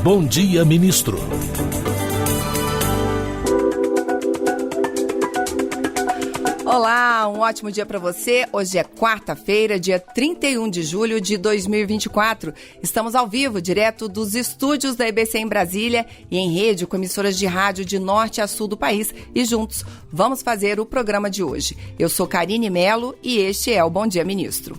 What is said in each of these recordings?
Bom Dia Ministro. Olá, um ótimo dia para você. Hoje é quarta-feira, dia 31 de julho de 2024. Estamos ao vivo, direto dos estúdios da EBC em Brasília e em rede com emissoras de rádio de norte a sul do país. E juntos vamos fazer o programa de hoje. Eu sou Karine Melo e este é o Bom Dia Ministro.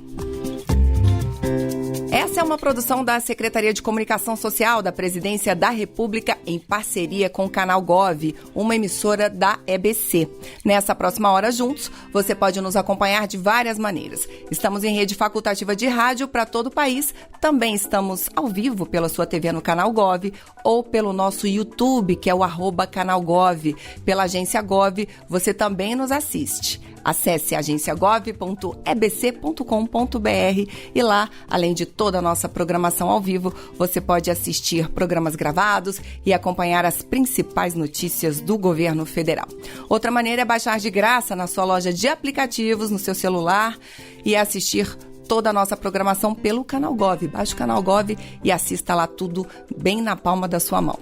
Essa é uma produção da Secretaria de Comunicação Social da Presidência da República em parceria com o Canal Gov, uma emissora da EBC. Nessa próxima hora juntos, você pode nos acompanhar de várias maneiras. Estamos em rede facultativa de rádio para todo o país. Também estamos ao vivo pela sua TV no Canal Gov ou pelo nosso YouTube, que é o @canalgov. Pela agência Gov, você também nos assiste. Acesse agenciagov.ebc.com.br e lá, além de toda a nossa programação ao vivo, você pode assistir programas gravados e acompanhar as principais notícias do governo federal. Outra maneira é baixar de graça na sua loja de aplicativos, no seu celular e assistir toda a nossa programação pelo Canal Gov. Baixe o Canal Gov e assista lá tudo bem na palma da sua mão.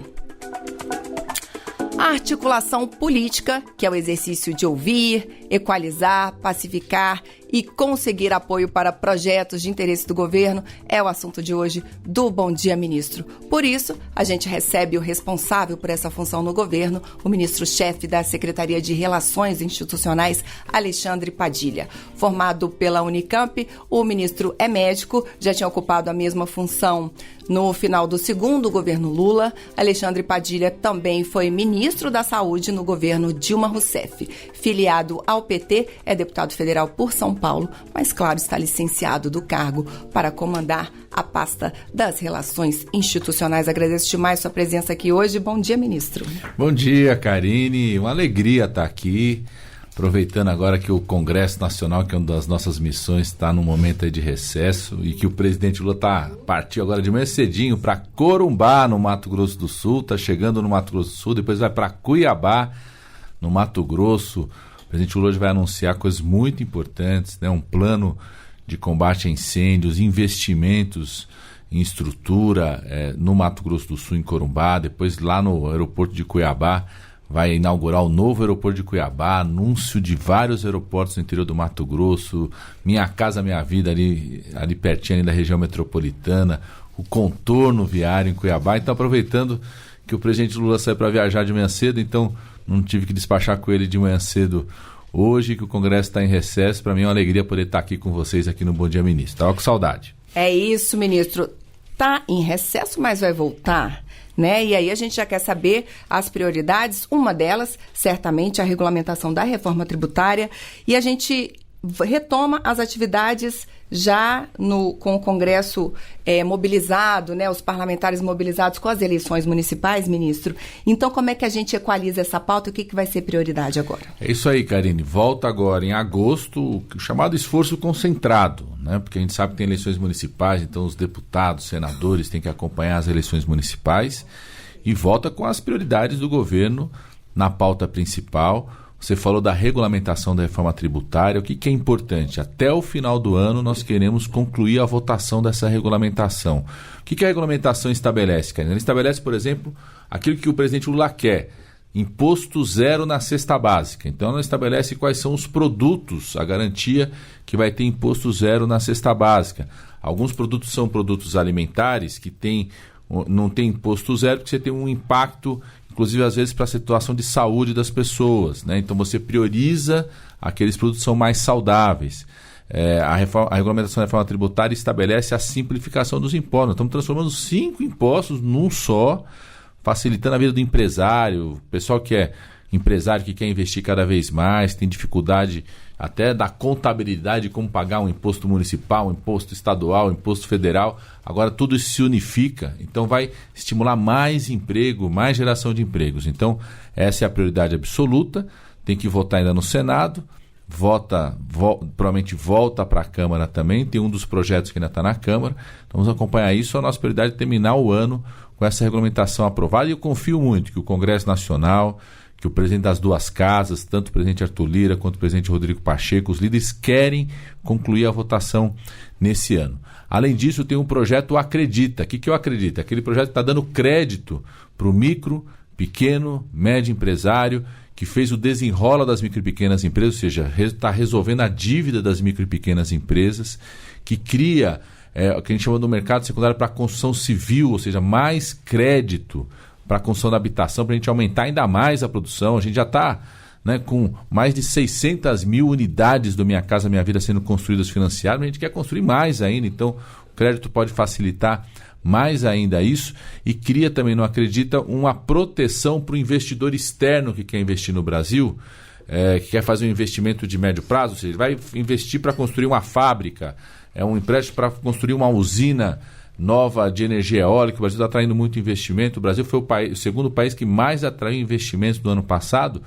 A articulação política, que é o exercício de ouvir, equalizar, pacificar e conseguir apoio para projetos de interesse do governo, é o assunto de hoje do Bom Dia Ministro. Por isso, a gente recebe o responsável por essa função no governo, o ministro-chefe da Secretaria de Relações Institucionais, Alexandre Padilha. Formado pela Unicamp, o ministro é médico, já tinha ocupado a mesma função no final do segundo governo Lula. Alexandre Padilha também foi ministro da Saúde no governo Dilma Rousseff. Filiado ao PT, é deputado federal por São Paulo, mas, claro, está licenciado do cargo para comandar a pasta das Relações Institucionais. Agradeço demais sua presença aqui hoje. Bom dia, ministro. Bom dia, Karine. Uma alegria estar aqui. Aproveitando agora que o Congresso Nacional, que é uma das nossas missões, está num momento aí de recesso e que o presidente Lula partiu agora de manhã cedinho para Corumbá, no Mato Grosso do Sul, está chegando no Mato Grosso do Sul, depois vai para Cuiabá, no Mato Grosso. O presidente Lula hoje vai anunciar coisas muito importantes, né? Um plano de combate a incêndios, investimentos em estrutura no Mato Grosso do Sul, em Corumbá, depois lá no aeroporto de Cuiabá. Vai inaugurar o novo aeroporto de Cuiabá, anúncio de vários aeroportos no interior do Mato Grosso, Minha Casa Minha Vida ali pertinho ali da região metropolitana, o contorno viário em Cuiabá. Então, aproveitando que o presidente Lula saiu para viajar de manhã cedo, então não tive que despachar com ele de manhã cedo hoje, que o Congresso está em recesso. Para mim é uma alegria poder estar aqui com vocês aqui no Bom Dia Ministro. Estava com saudade. É isso, ministro. Está em recesso, mas vai voltar, né? E aí a gente já quer saber as prioridades. Uma delas, certamente, a regulamentação da reforma tributária. E a gente retoma as atividades já com o Congresso mobilizado, né? Os parlamentares mobilizados com as eleições municipais, ministro. Então, como é que a gente equaliza essa pauta? O que vai ser prioridade agora? É isso aí, Karine. Volta agora em agosto o chamado esforço concentrado, né? Porque a gente sabe que tem eleições municipais, então os deputados, senadores têm que acompanhar as eleições municipais e volta com as prioridades do governo na pauta principal. Você falou da regulamentação da reforma tributária. O que é importante? Até o final do ano nós queremos concluir a votação dessa regulamentação. O que a regulamentação estabelece, Karine? Ela estabelece, por exemplo, aquilo que o presidente Lula quer: imposto zero na cesta básica. Então ela estabelece quais são os produtos, a garantia que vai ter imposto zero na cesta básica. Alguns produtos são produtos alimentares que não tem imposto zero porque você tem um impacto, inclusive às vezes para a situação de saúde das pessoas, né? Então você prioriza aqueles produtos que são mais saudáveis. A regulamentação da reforma tributária estabelece a simplificação dos impostos. Nós estamos transformando 5 impostos num só, facilitando a vida do empresário, o pessoal que é empresário que quer investir cada vez mais, tem dificuldade até da contabilidade de como pagar um imposto municipal, um imposto estadual, um imposto federal. Agora tudo isso se unifica, então vai estimular mais emprego, mais geração de empregos. Então essa é a prioridade absoluta. Tem que votar ainda no Senado, provavelmente volta para a Câmara também. Tem um dos projetos que ainda está na Câmara, então vamos acompanhar isso. A nossa prioridade é terminar o ano com essa regulamentação aprovada, e eu confio muito que o Congresso Nacional, que o presidente das duas casas, tanto o presidente Arthur Lira quanto o presidente Rodrigo Pacheco, os líderes querem concluir a votação nesse ano. Além disso, tem um projeto Acredita. O que é o Acredita? Aquele projeto que está dando crédito para o micro, pequeno, médio empresário, que fez o desenrola das micro e pequenas empresas, ou seja, está resolvendo a dívida das micro e pequenas empresas, que cria o que a gente chama no mercado secundário para construção civil, ou seja, mais crédito para a construção da habitação, para a gente aumentar ainda mais a produção. A gente já está com mais de 600 mil unidades do Minha Casa Minha Vida sendo construídas financiadas, mas a gente quer construir mais ainda, então o crédito pode facilitar mais ainda isso, e cria também, não acredita, uma proteção para o investidor externo que quer investir no Brasil, que quer fazer um investimento de médio prazo, ou seja, ele vai investir para construir uma fábrica, um empréstimo para construir uma usina nova de energia eólica. O Brasil está atraindo muito investimento. O Brasil foi o segundo país que mais atraiu investimentos do ano passado.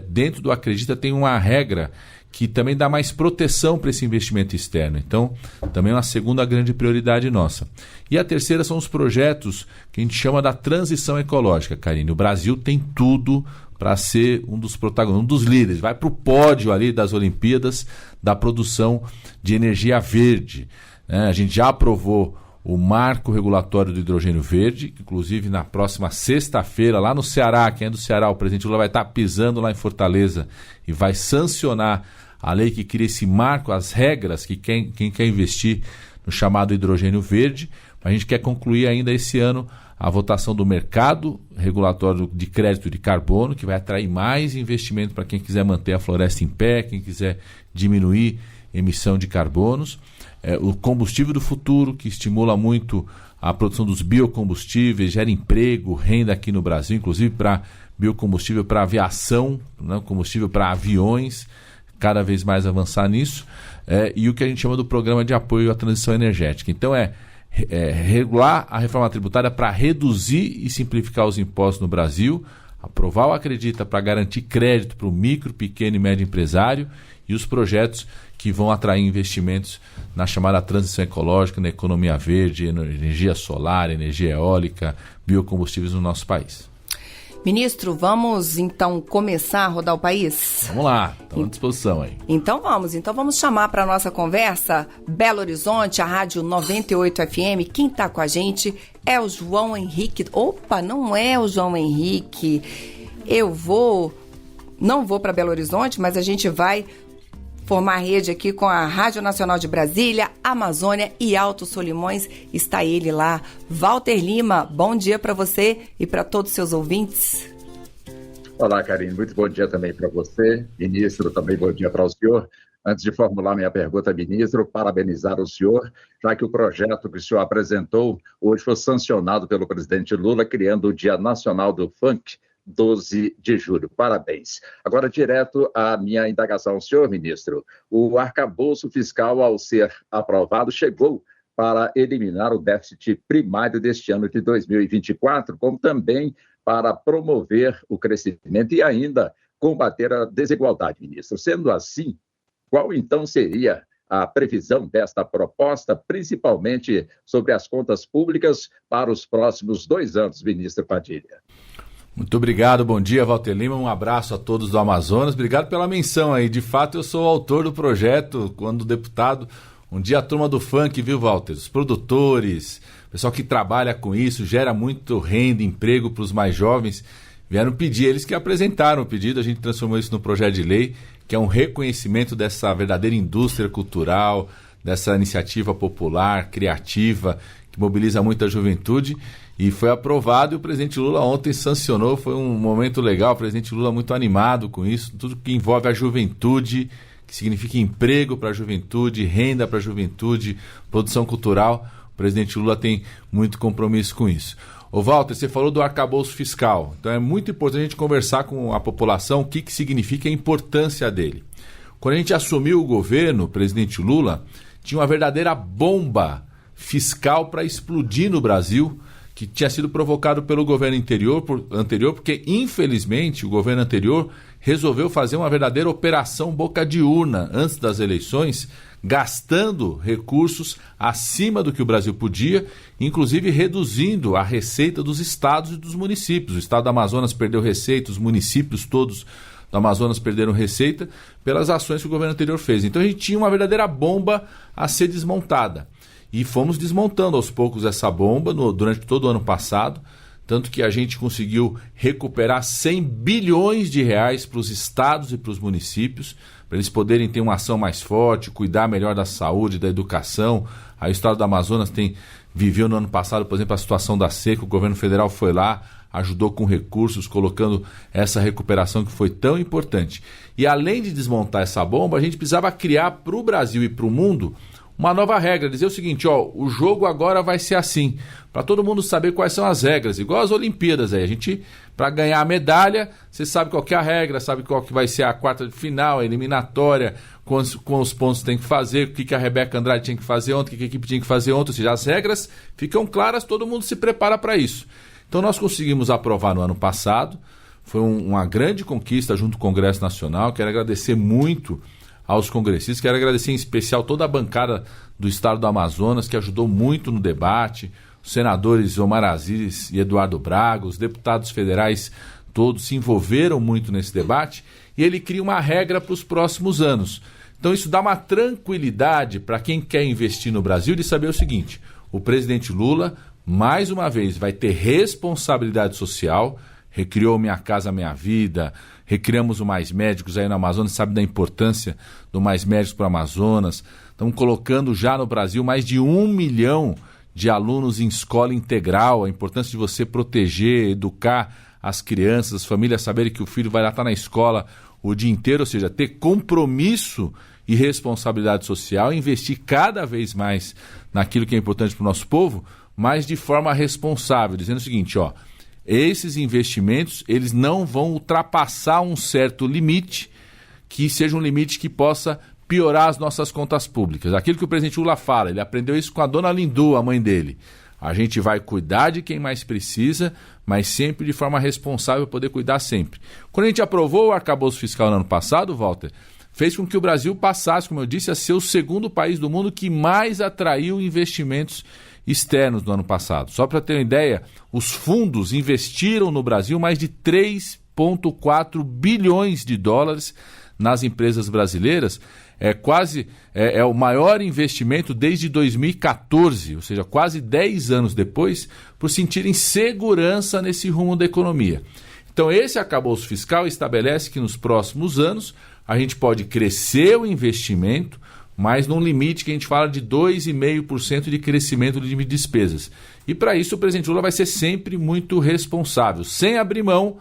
Dentro do Acredita tem uma regra que também dá mais proteção para esse investimento externo. Então, também é uma segunda grande prioridade nossa. E a terceira são os projetos que a gente chama da transição ecológica, Karine. O Brasil tem tudo para ser um dos protagonistas, um dos líderes. Vai para o pódio ali das Olimpíadas da produção de energia verde. A gente já aprovou o marco regulatório do hidrogênio verde, que inclusive na próxima sexta-feira, lá no Ceará, quem é do Ceará, o presidente Lula vai estar pisando lá em Fortaleza e vai sancionar a lei que cria esse marco, as regras que quem quer investir no chamado hidrogênio verde. A gente quer concluir ainda esse ano a votação do mercado regulatório de crédito de carbono, que vai atrair mais investimento para quem quiser manter a floresta em pé, quem quiser diminuir emissão de carbonos. O combustível do futuro, que estimula muito a produção dos biocombustíveis, gera emprego, renda aqui no Brasil, inclusive para biocombustível para aviação, combustível para aviões, cada vez mais avançar nisso. E o que a gente chama do programa de apoio à transição energética. Então regular a reforma tributária para reduzir e simplificar os impostos no Brasil, aprovar o Acredita para garantir crédito para o micro, pequeno e médio empresário, e os projetos que vão atrair investimentos na chamada transição ecológica, na economia verde, energia solar, energia eólica, biocombustíveis no nosso país. Ministro, vamos então começar a rodar o país? Vamos lá, estamos à disposição aí. Então vamos chamar para a nossa conversa Belo Horizonte, a Rádio 98 FM. Quem está com a gente é o João Henrique. Opa, não é o João Henrique. Não vou para Belo Horizonte, mas a gente vai formar rede aqui com a Rádio Nacional de Brasília, Amazônia e Alto Solimões. Está ele lá, Walter Lima. Bom dia para você e para todos os seus ouvintes. Olá, Karine. Muito bom dia também para você. Ministro, também bom dia para o senhor. Antes de formular minha pergunta, ministro, parabenizar o senhor, já que o projeto que o senhor apresentou hoje foi sancionado pelo presidente Lula, criando o Dia Nacional do Funk, 12 de julho. Parabéns. Agora, direto à minha indagação ao senhor, ministro. O arcabouço fiscal, ao ser aprovado, chegou para eliminar o déficit primário deste ano de 2024, como também para promover o crescimento e ainda combater a desigualdade, ministro. Sendo assim, qual então seria a previsão desta proposta, principalmente sobre as contas públicas para os próximos 2 anos, ministro Padilha? Muito obrigado, bom dia, Walter Lima, um abraço a todos do Amazonas, obrigado pela menção aí. De fato, eu sou o autor do projeto, quando deputado. Um dia a turma do funk, viu, Walter? Os produtores, o pessoal que trabalha com isso, gera muito renda, emprego para os mais jovens, vieram pedir, eles que apresentaram o pedido, a gente transformou isso no projeto de lei, que é um reconhecimento dessa verdadeira indústria cultural, dessa iniciativa popular, criativa, que mobiliza muita juventude, e foi aprovado, e o presidente Lula ontem sancionou. Foi um momento legal, o presidente Lula muito animado com isso, tudo que envolve a juventude, que significa emprego para a juventude, renda para a juventude, produção cultural. O presidente Lula tem muito compromisso com isso. Ô Walter, você falou do arcabouço fiscal, então é muito importante a gente conversar com a população o que significa a importância dele. Quando a gente assumiu o governo, o presidente Lula tinha uma verdadeira bomba fiscal para explodir no Brasil, que tinha sido provocado pelo governo anterior, porque, infelizmente, o governo anterior resolveu fazer uma verdadeira operação boca de urna antes das eleições, gastando recursos acima do que o Brasil podia, inclusive reduzindo a receita dos estados e dos municípios. O estado do Amazonas perdeu receita, os municípios todos do Amazonas perderam receita pelas ações que o governo anterior fez. Então a gente tinha uma verdadeira bomba a ser desmontada. e fomos desmontando aos poucos essa bomba durante todo o ano passado, tanto que a gente conseguiu recuperar 100 bilhões de reais para os estados e para os municípios, para eles poderem ter uma ação mais forte, cuidar melhor da saúde, da educação. Aí o estado do Amazonas viveu no ano passado, por exemplo, a situação da seca, o governo federal foi lá, ajudou com recursos, colocando essa recuperação que foi tão importante. E além de desmontar essa bomba, a gente precisava criar para o Brasil e para o mundo uma nova regra, dizer o seguinte, o jogo agora vai ser assim, para todo mundo saber quais são as regras, igual as Olimpíadas aí, a gente, para ganhar a medalha, você sabe qual que é a regra, sabe qual que vai ser a quarta de final, a eliminatória, com os pontos que tem que fazer, o que a Rebeca Andrade tinha que fazer ontem, o que a equipe tinha que fazer ontem, ou seja, as regras ficam claras, todo mundo se prepara para isso. Então nós conseguimos aprovar no ano passado, foi uma grande conquista junto com o Congresso Nacional, quero agradecer muito aos congressistas, quero agradecer em especial toda a bancada do estado do Amazonas, que ajudou muito no debate, os senadores Omar Aziz e Eduardo Braga, os deputados federais todos se envolveram muito nesse debate, e ele cria uma regra para os próximos anos. Então isso dá uma tranquilidade para quem quer investir no Brasil de saber o seguinte, o presidente Lula, mais uma vez, vai ter responsabilidade social, recriou Minha Casa Minha Vida, recriamos o Mais Médicos aí no Amazonas, sabe da importância do Mais Médicos para o Amazonas. Estamos colocando já no Brasil mais de 1 milhão de alunos em escola integral, a importância de você proteger, educar as crianças, as famílias saberem que o filho vai lá estar na escola o dia inteiro, ou seja, ter compromisso e responsabilidade social, investir cada vez mais naquilo que é importante para o nosso povo, mas de forma responsável, dizendo o seguinte, esses investimentos, eles não vão ultrapassar um certo limite, que seja um limite que possa piorar as nossas contas públicas. Aquilo que o presidente Lula fala, ele aprendeu isso com a dona Lindu, a mãe dele. A gente vai cuidar de quem mais precisa, mas sempre de forma responsável, poder cuidar sempre. Quando a gente aprovou o arcabouço fiscal no ano passado, Walter, fez com que o Brasil passasse, como eu disse, a ser o segundo país do mundo que mais atraiu investimentos externos no ano passado. Só para ter uma ideia, os fundos investiram no Brasil mais de 3,4 bilhões de dólares nas empresas brasileiras. É o maior investimento desde 2014, ou seja, quase 10 anos depois, por sentirem segurança nesse rumo da economia. Então esse arcabouço fiscal estabelece que nos próximos anos a gente pode crescer o investimento, mas num limite que a gente fala de 2,5% de crescimento de despesas. E para isso o presidente Lula vai ser sempre muito responsável, sem abrir mão,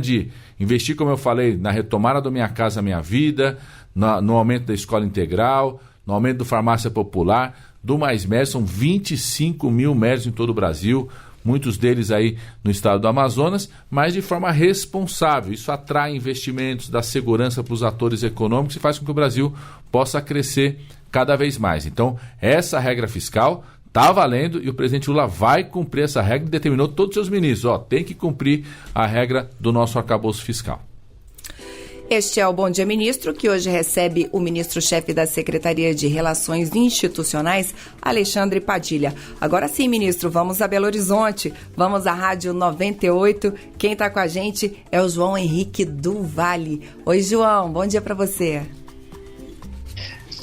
de investir, como eu falei, na retomada do Minha Casa Minha Vida, no aumento da escola integral, no aumento do farmácia popular, do Mais Médicos, são 25 mil médicos em todo o Brasil, muitos deles aí no estado do Amazonas, mas de forma responsável. Isso atrai investimentos, dá segurança para os atores econômicos e faz com que o Brasil possa crescer cada vez mais. Então, essa regra fiscal está valendo e o presidente Lula vai cumprir essa regra e determinou todos os seus ministros. Tem que cumprir a regra do nosso arcabouço fiscal. Este é o Bom Dia Ministro, que hoje recebe o ministro-chefe da Secretaria de Relações Institucionais, Alexandre Padilha. Agora sim, ministro, vamos a Belo Horizonte, vamos à Rádio 98. Quem está com a gente é o João Henrique do Vale. Oi, João, bom dia para você.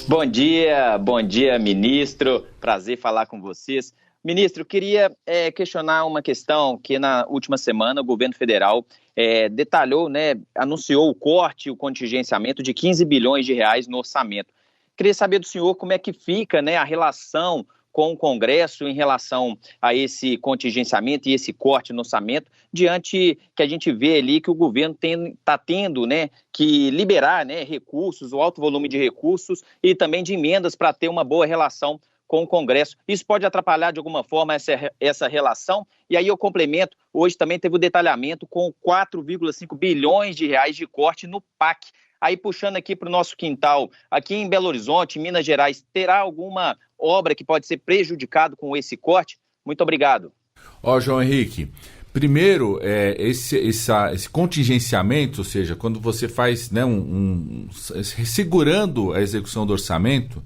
Bom dia, ministro. Prazer falar com vocês. Ministro, queria questionar uma questão que na última semana o governo federal detalhou, anunciou o corte e o contingenciamento de 15 bilhões de reais no orçamento. Queria saber do senhor como é que fica a relação com o Congresso em relação a esse contingenciamento e esse corte no orçamento, diante que a gente vê ali que o governo está tendo que liberar recursos, o alto volume de recursos e também de emendas para ter uma boa relação com o Congresso. Isso pode atrapalhar de alguma forma essa relação? E aí eu complemento, hoje também teve o detalhamento com 4,5 bilhões de reais de corte no PAC. Aí puxando aqui para o nosso quintal, aqui em Belo Horizonte, Minas Gerais, terá alguma obra que pode ser prejudicada com esse corte? Muito obrigado. João Henrique, primeiro, esse contingenciamento, ou seja, quando você faz segurando a execução do orçamento,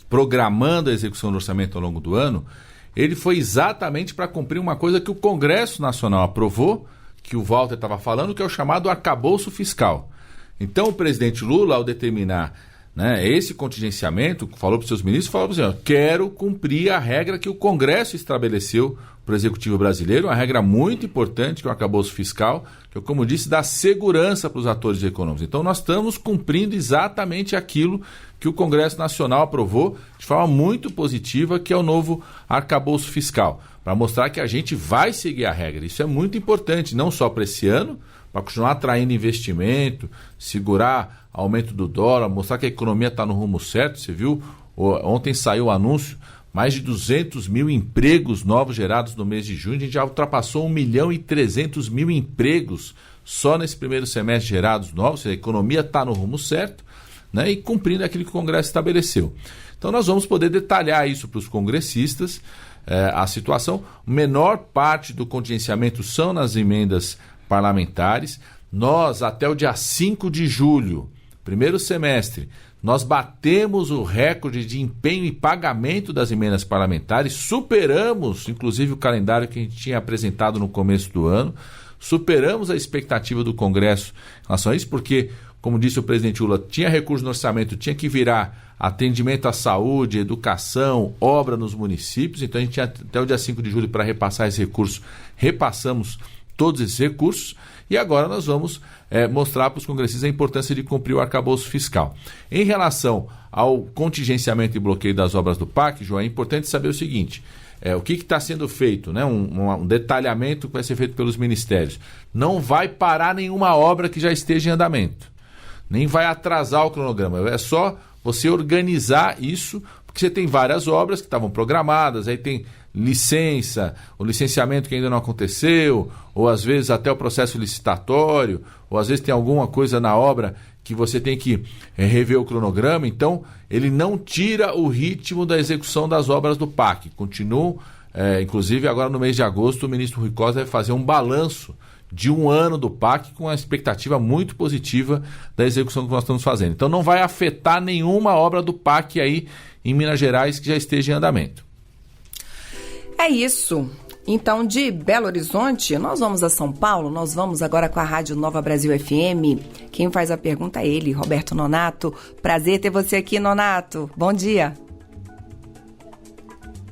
programando a execução do orçamento ao longo do ano, ele foi exatamente para cumprir uma coisa que o Congresso Nacional aprovou, que o Walter estava falando, que é o chamado arcabouço fiscal. Então o presidente Lula, ao determinar né? Esse contingenciamento falou para os seus ministros, falou para os senhores, quero cumprir a regra que o Congresso estabeleceu para o Executivo brasileiro, uma regra muito importante, que é o arcabouço fiscal, que, como disse, dá segurança para os atores econômicos. Então, nós estamos cumprindo exatamente aquilo que o Congresso Nacional aprovou de forma muito positiva, que é o novo arcabouço fiscal, para mostrar que a gente vai seguir a regra. Isso é muito importante, não só para esse ano, para continuar atraindo investimento, segurar aumento do dólar, mostrar que a economia está no rumo certo. Você viu, ontem saiu o anúncio, mais de 200 mil empregos novos gerados no mês de junho. A gente já ultrapassou 1.300.000 empregos só nesse primeiro semestre gerados novos. A economia está no rumo certo, né, e cumprindo aquilo que o Congresso estabeleceu. Então nós vamos poder detalhar isso para os congressistas, a situação. Menor parte do contingenciamento são nas emendas parlamentares. Nós, até o dia 5 de julho, primeiro semestre, nós batemos o recorde de empenho e pagamento das emendas parlamentares, superamos, inclusive, o calendário que a gente tinha apresentado no começo do ano, superamos a expectativa do Congresso em relação a isso, porque, como disse o presidente Lula, tinha recurso no orçamento, tinha que virar atendimento à saúde, educação, obra nos municípios. Então a gente tinha até o dia 5 de julho para repassar esse recurso, repassamos todos esses recursos, e agora nós vamos mostrar para os congressistas a importância de cumprir o arcabouço fiscal. Em relação ao contingenciamento e bloqueio das obras do PAC, João, é importante saber o seguinte, o que está sendo feito, né? Um detalhamento que vai ser feito pelos ministérios. Não vai parar nenhuma obra que já esteja em andamento, nem vai atrasar o cronograma, é só você organizar isso, porque você tem várias obras que estavam programadas, aí tem licença, o licenciamento que ainda não aconteceu, ou às vezes até o processo licitatório, ou às vezes tem alguma coisa na obra que você tem que rever o cronograma. Então ele não tira o ritmo da execução das obras do PAC, continuam, inclusive agora no mês de agosto o ministro Rui Costa vai fazer um balanço de um ano do PAC com uma expectativa muito positiva da execução que nós estamos fazendo. Então não vai afetar nenhuma obra do PAC aí em Minas Gerais que já esteja em andamento. É isso. Então, de Belo Horizonte, nós vamos a São Paulo, nós vamos agora com a Rádio Nova Brasil FM. Quem faz a pergunta é ele, Roberto Nonato. Prazer ter você aqui, Nonato. Bom dia.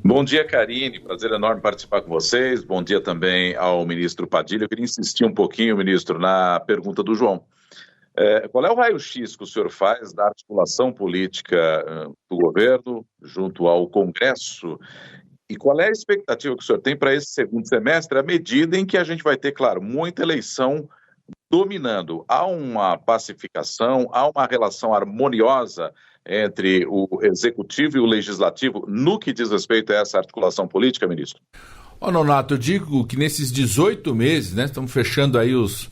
Bom dia, Karine. Prazer enorme participar com vocês. Bom dia também ao ministro Padilha. Eu queria insistir um pouquinho, ministro, na pergunta do João. Qual é o raio-x que o senhor faz da articulação política do governo junto ao Congresso? E qual é a expectativa que o senhor tem para esse segundo semestre, à medida em que a gente vai ter, claro, muita eleição dominando? Há uma pacificação, há uma relação harmoniosa entre o executivo e o legislativo no que diz respeito a essa articulação política, ministro? Nonato, eu digo que nesses 18 meses, né, estamos fechando aí os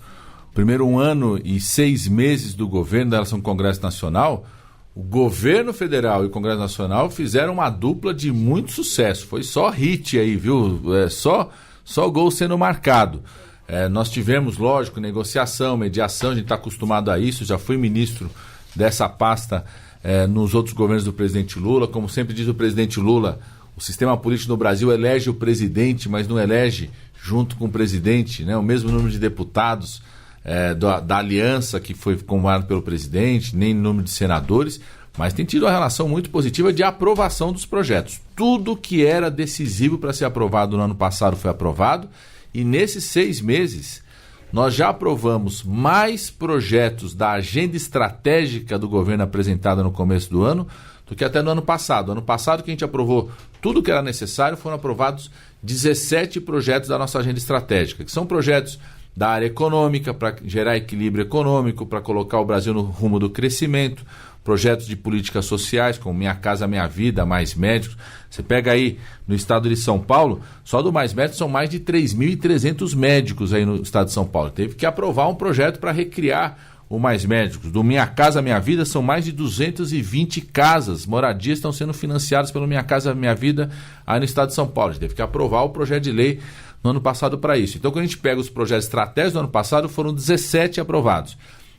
primeiro 1 ano e 6 meses do governo da relação com o Congresso Nacional, o governo federal e o Congresso Nacional fizeram uma dupla de muito sucesso. Foi só hit aí, viu? Só gol sendo marcado. Nós tivemos, lógico, negociação, mediação, a gente está acostumado a isso. Já fui ministro dessa pasta nos outros governos do presidente Lula. Como sempre diz o presidente Lula, o sistema político no Brasil elege o presidente, mas não elege junto com o presidente, né, o mesmo número de deputados da aliança que foi comandada pelo presidente, nem número de senadores, mas tem tido uma relação muito positiva de aprovação dos projetos. Tudo que era decisivo para ser aprovado no ano passado foi aprovado, e nesses 6 meses nós já aprovamos mais projetos da agenda estratégica do governo apresentada no começo do ano do que até no ano passado. Ano passado, que a gente aprovou tudo que era necessário, foram aprovados 17 projetos da nossa agenda estratégica, que são projetos da área econômica, para gerar equilíbrio econômico, para colocar o Brasil no rumo do crescimento, projetos de políticas sociais, como Minha Casa Minha Vida, Mais Médicos. Você pega aí no estado de São Paulo, só do Mais Médicos são mais de 3.300 médicos aí no estado de São Paulo. Teve que aprovar um projeto para recriar o Mais Médicos. Do Minha Casa Minha Vida são mais de 220 casas, moradias estão sendo financiadas pelo Minha Casa Minha Vida aí no estado de São Paulo. A gente teve que aprovar o projeto de lei no ano passado para isso. Então, quando a gente pega os projetos estratégicos do ano passado, foram 17 aprovados.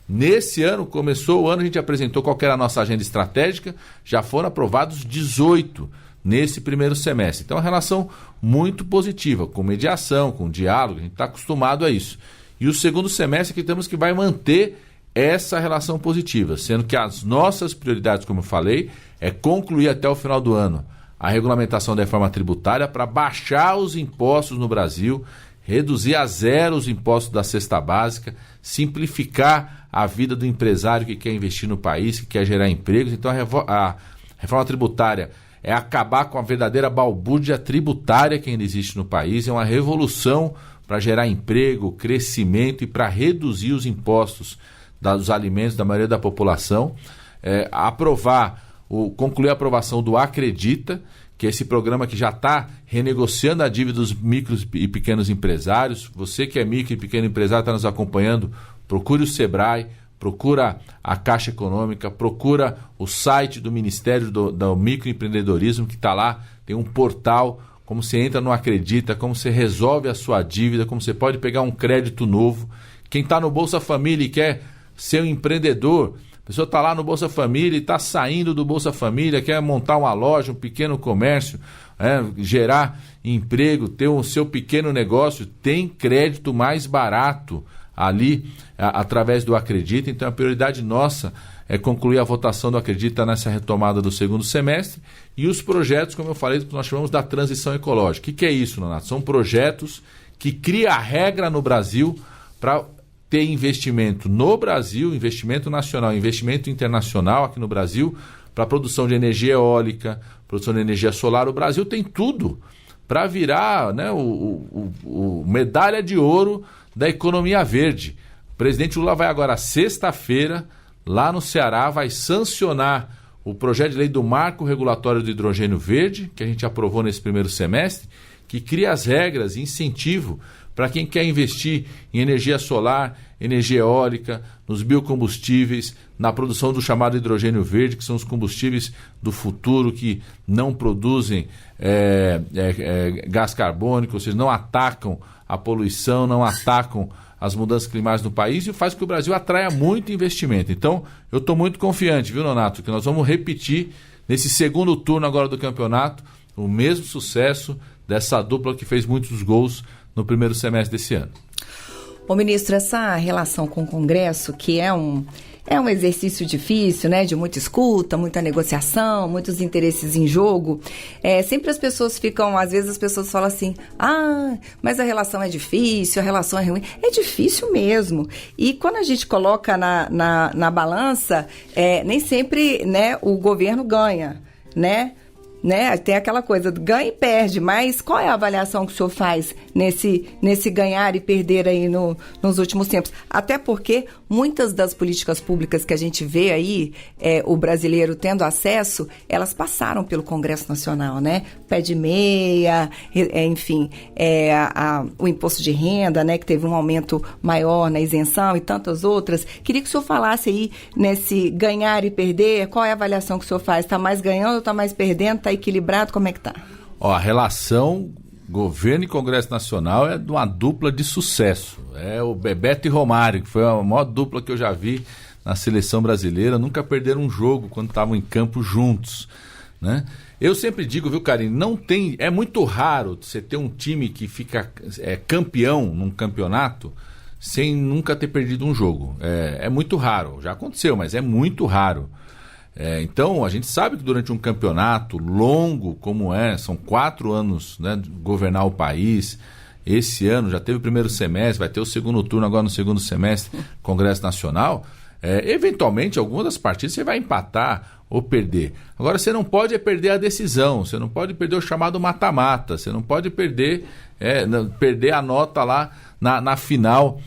Nesse ano, começou o ano, a gente apresentou qual que era a nossa agenda estratégica, já foram aprovados 18 nesse primeiro semestre. Então, é uma relação muito positiva, com mediação, com diálogo, a gente está acostumado a isso. E o segundo semestre que temos que vai manter essa relação positiva, sendo que as nossas prioridades, como eu falei, é concluir até o final do ano a regulamentação da reforma tributária para baixar os impostos no Brasil, reduzir a zero os impostos da cesta básica, simplificar a vida do empresário que quer investir no país, que quer gerar empregos. Então a reforma tributária é acabar com a verdadeira balbúrdia tributária que ainda existe no país, é uma revolução para gerar emprego, crescimento e para reduzir os impostos dos alimentos da maioria da população, concluir a aprovação do Acredita, que é esse programa que já está renegociando a dívida dos micros e pequenos empresários. Você que é micro e pequeno empresário, está nos acompanhando, procure o Sebrae, procura a Caixa Econômica, procura o site do Ministério do Microempreendedorismo, que está lá, tem um portal, como você entra no Acredita, como você resolve a sua dívida, como você pode pegar um crédito novo. Quem está no Bolsa Família e quer ser um empreendedor, a pessoa está lá no Bolsa Família e está saindo do Bolsa Família, quer montar uma loja, um pequeno comércio, gerar emprego, ter o seu pequeno negócio, tem crédito mais barato ali através do Acredita. Então a prioridade nossa é concluir a votação do Acredita nessa retomada do segundo semestre e os projetos, como eu falei, que nós chamamos da transição ecológica. O que é isso, Nonato? São projetos que criam a regra no Brasil para ter investimento no Brasil, investimento nacional, investimento internacional aqui no Brasil, para produção de energia eólica, produção de energia solar. O Brasil tem tudo para virar, né, o medalha de ouro da economia verde. O presidente Lula vai agora, sexta-feira, lá no Ceará, vai sancionar o projeto de lei do Marco Regulatório do Hidrogênio Verde, que a gente aprovou nesse primeiro semestre, que cria as regras e incentivo para quem quer investir em energia solar, energia eólica, nos biocombustíveis, na produção do chamado hidrogênio verde, que são os combustíveis do futuro que não produzem gás carbônico, ou seja, não atacam a poluição, não atacam as mudanças climáticas no país e faz com que o Brasil atraia muito investimento. Então, eu estou muito confiante, viu, Nonato, que nós vamos repetir nesse segundo turno agora do campeonato o mesmo sucesso dessa dupla que fez muitos gols no primeiro semestre desse ano. Ô, ministro, essa relação com o Congresso, que é um exercício difícil, né, de muita escuta, muita negociação, muitos interesses em jogo, sempre as pessoas ficam, às vezes as pessoas falam assim, mas a relação é difícil, a relação é ruim. É difícil mesmo. E quando a gente coloca na balança, nem sempre, né, o governo ganha, né? Tem aquela coisa, ganha e perde, mas qual é a avaliação que o senhor faz nesse ganhar e perder aí nos últimos tempos? Até porque muitas das políticas públicas que a gente vê aí, o brasileiro tendo acesso, elas passaram pelo Congresso Nacional, né? Pé de meia, enfim, o imposto de renda, né? Que teve um aumento maior na isenção e tantas outras. Queria que o senhor falasse aí nesse ganhar e perder, qual é a avaliação que o senhor faz? Está mais ganhando ou está mais perdendo? Está equilibrado? Como é que tá? A relação governo e Congresso Nacional é de uma dupla de sucesso. É o Bebeto e Romário, que foi a maior dupla que eu já vi na seleção brasileira. Nunca perderam um jogo quando estavam em campo juntos, né? Eu sempre digo, viu, Karine, é muito raro você ter um time que fica campeão num campeonato sem nunca ter perdido um jogo. É muito raro. Já aconteceu, mas é muito raro. Então, a gente sabe que durante um campeonato longo como são 4 anos, né, de governar o país, esse ano já teve o primeiro semestre, vai ter o segundo turno agora no segundo semestre, Congresso Nacional, eventualmente algumas das partidas você vai empatar ou perder. Agora, você não pode perder a decisão, você não pode perder o chamado mata-mata, você não pode perder a nota lá na final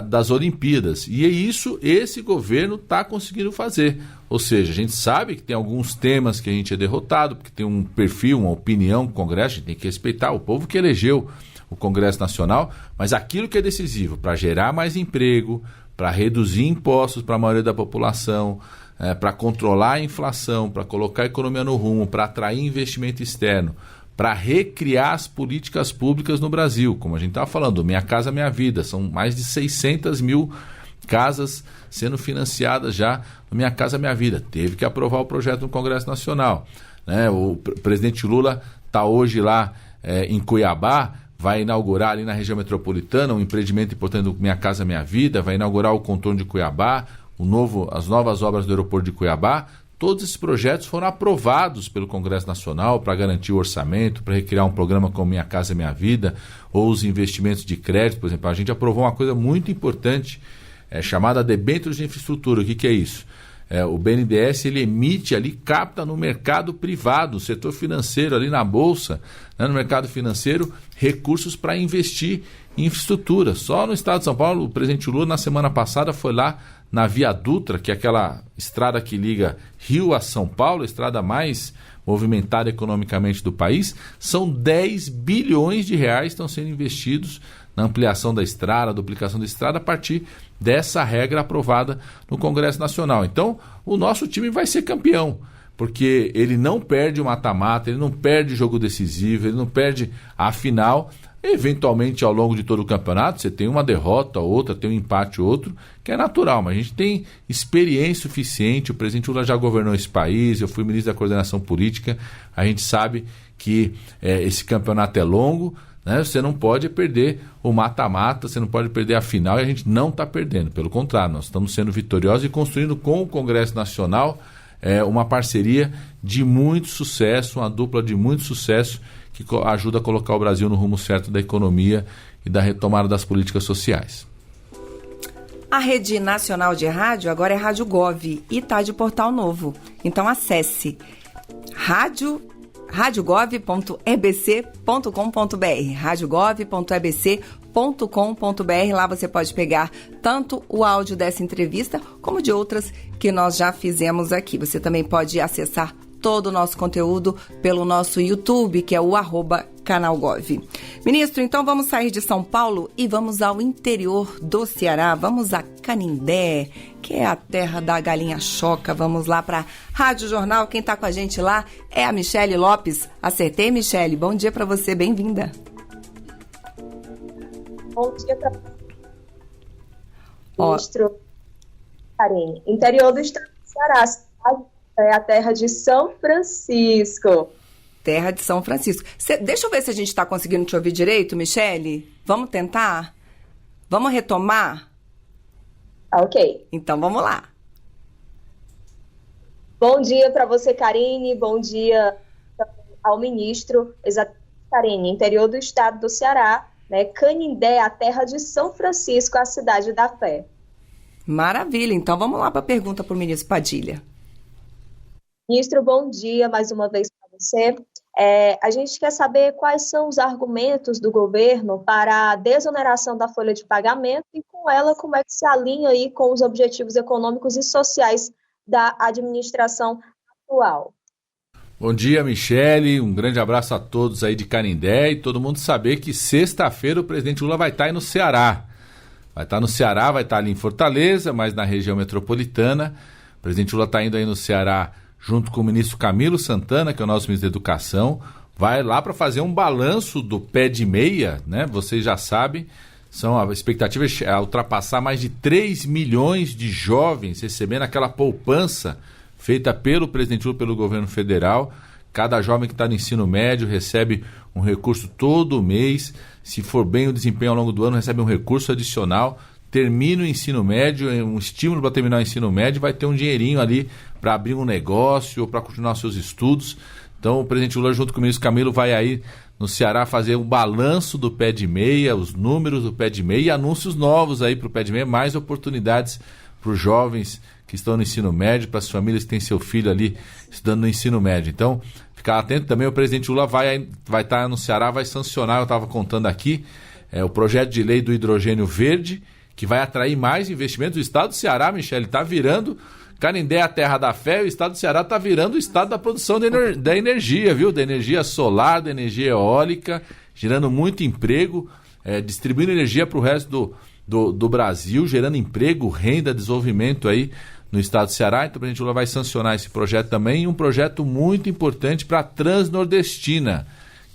das Olimpíadas. E é isso, esse governo está conseguindo fazer. Ou seja, a gente sabe que tem alguns temas que a gente é derrotado, porque tem um perfil, uma opinião do Congresso, a gente tem que respeitar o povo que elegeu o Congresso Nacional, mas aquilo que é decisivo para gerar mais emprego, para reduzir impostos para a maioria da população, para controlar a inflação, para colocar a economia no rumo, para atrair investimento externo, para recriar as políticas públicas no Brasil, como a gente estava falando, Minha Casa Minha Vida, são mais de 600 mil casas sendo financiadas já no Minha Casa Minha Vida. Teve que aprovar o projeto no Congresso Nacional, né? O presidente Lula está hoje lá em Cuiabá vai inaugurar ali na região metropolitana um empreendimento importante do Minha Casa Minha Vida, vai inaugurar o contorno de Cuiabá, as novas obras do aeroporto de Cuiabá. Todos esses projetos foram aprovados pelo Congresso Nacional para garantir o orçamento, para recriar um programa como Minha Casa Minha Vida, ou os investimentos de crédito, por exemplo. A gente aprovou uma coisa muito importante, chamada debêntures de infraestrutura. O que é isso? O BNDES, ele emite ali, capta no mercado privado, no setor financeiro, ali na Bolsa, né, no mercado financeiro, recursos para investir em infraestrutura. Só no estado de São Paulo, o presidente Lula, na semana passada, foi lá na Via Dutra, que é aquela estrada que liga Rio a São Paulo, a estrada mais movimentada economicamente do país. São 10 bilhões de reais que estão sendo investidos na ampliação da estrada, duplicação da estrada, a partir dessa regra aprovada no Congresso Nacional. Então, o nosso time vai ser campeão, porque ele não perde o mata-mata, ele não perde o jogo decisivo, ele não perde a final. Eventualmente, ao longo de todo o campeonato, você tem uma derrota, outra, tem um empate, outro, que é natural, mas a gente tem experiência suficiente. O presidente Lula já governou esse país, eu fui ministro da Coordenação Política, a gente sabe que esse campeonato é longo, né? Você não pode perder o mata-mata, você não pode perder a final, e a gente não está perdendo. Pelo contrário, nós estamos sendo vitoriosos e construindo com o Congresso Nacional uma parceria de muito sucesso, uma dupla de muito sucesso, que ajuda a colocar o Brasil no rumo certo da economia e da retomada das políticas sociais. A Rede Nacional de Rádio agora é Rádio Gov e está de portal novo. Então acesse radiogov.ebc.com.br, radiogov.ebc.com.br. Lá você pode pegar tanto o áudio dessa entrevista como de outras que nós já fizemos aqui. Você também pode acessar todo o nosso conteúdo pelo nosso YouTube, que é o @canalgov. Ministro, então vamos sair de São Paulo e vamos ao interior do Ceará, vamos a Canindé, que é a terra da galinha choca. Vamos lá para Rádio Jornal. Quem está com a gente lá é a Michele Lopes. Acertei, Michele? Bom dia para você, bem-vinda. Bom dia para você, ministro Karine. Interior do estado do Ceará, é a terra de São Francisco. Terra de São Francisco. Deixa eu ver se a gente está conseguindo te ouvir direito, Michele. Vamos tentar? Vamos retomar? Ok. Então vamos lá. Bom dia para você, Karine. Bom dia ao ministro. Exatamente, Karine. Interior do estado do Ceará, né? Canindé, a terra de São Francisco, a cidade da fé. Maravilha. Então vamos lá para a pergunta para o ministro Padilha. Ministro, bom dia mais uma vez para você. A gente quer saber quais são os argumentos do governo para a desoneração da folha de pagamento e, com ela, como é que se alinha aí com os objetivos econômicos e sociais da administração atual. Bom dia, Michele. Um grande abraço a todos aí de Canindé, e todo mundo saber que sexta-feira o presidente Lula vai estar aí no Ceará. Vai estar no Ceará, vai estar ali em Fortaleza, mas na região metropolitana. O presidente Lula está indo aí no Ceará junto com o ministro Camilo Santana, que é o nosso ministro da Educação, vai lá para fazer um balanço do pé de meia, né? Vocês já sabem, a expectativa é ultrapassar mais de 3 milhões de jovens recebendo aquela poupança feita pelo presidente Lula, pelo governo federal. Cada jovem que está no ensino médio recebe um recurso todo mês. Se for bem o desempenho ao longo do ano, recebe um recurso adicional. Termina o ensino médio, um estímulo para terminar o ensino médio, vai ter um dinheirinho ali para abrir um negócio ou para continuar seus estudos. Então o presidente Lula, junto com o ministro Camilo, vai aí no Ceará fazer um balanço do pé de meia, os números do pé de meia e anúncios novos aí para o pé de meia, mais oportunidades para os jovens que estão no ensino médio, para as famílias que têm seu filho ali estudando no ensino médio. Então, ficar atento também, o presidente Lula vai estar no Ceará, vai sancionar, eu estava contando aqui, o projeto de lei do hidrogênio verde, que vai atrair mais investimentos. O estado do Ceará, Michele, está virando Canindé, a terra da fé. O estado do Ceará está virando o estado da produção da energia, viu? Da energia solar, da energia eólica, gerando muito emprego, distribuindo energia para o resto do Brasil, gerando emprego, renda, desenvolvimento aí no estado do Ceará. Então o presidente Lula vai sancionar esse projeto também, e um projeto muito importante para a Transnordestina,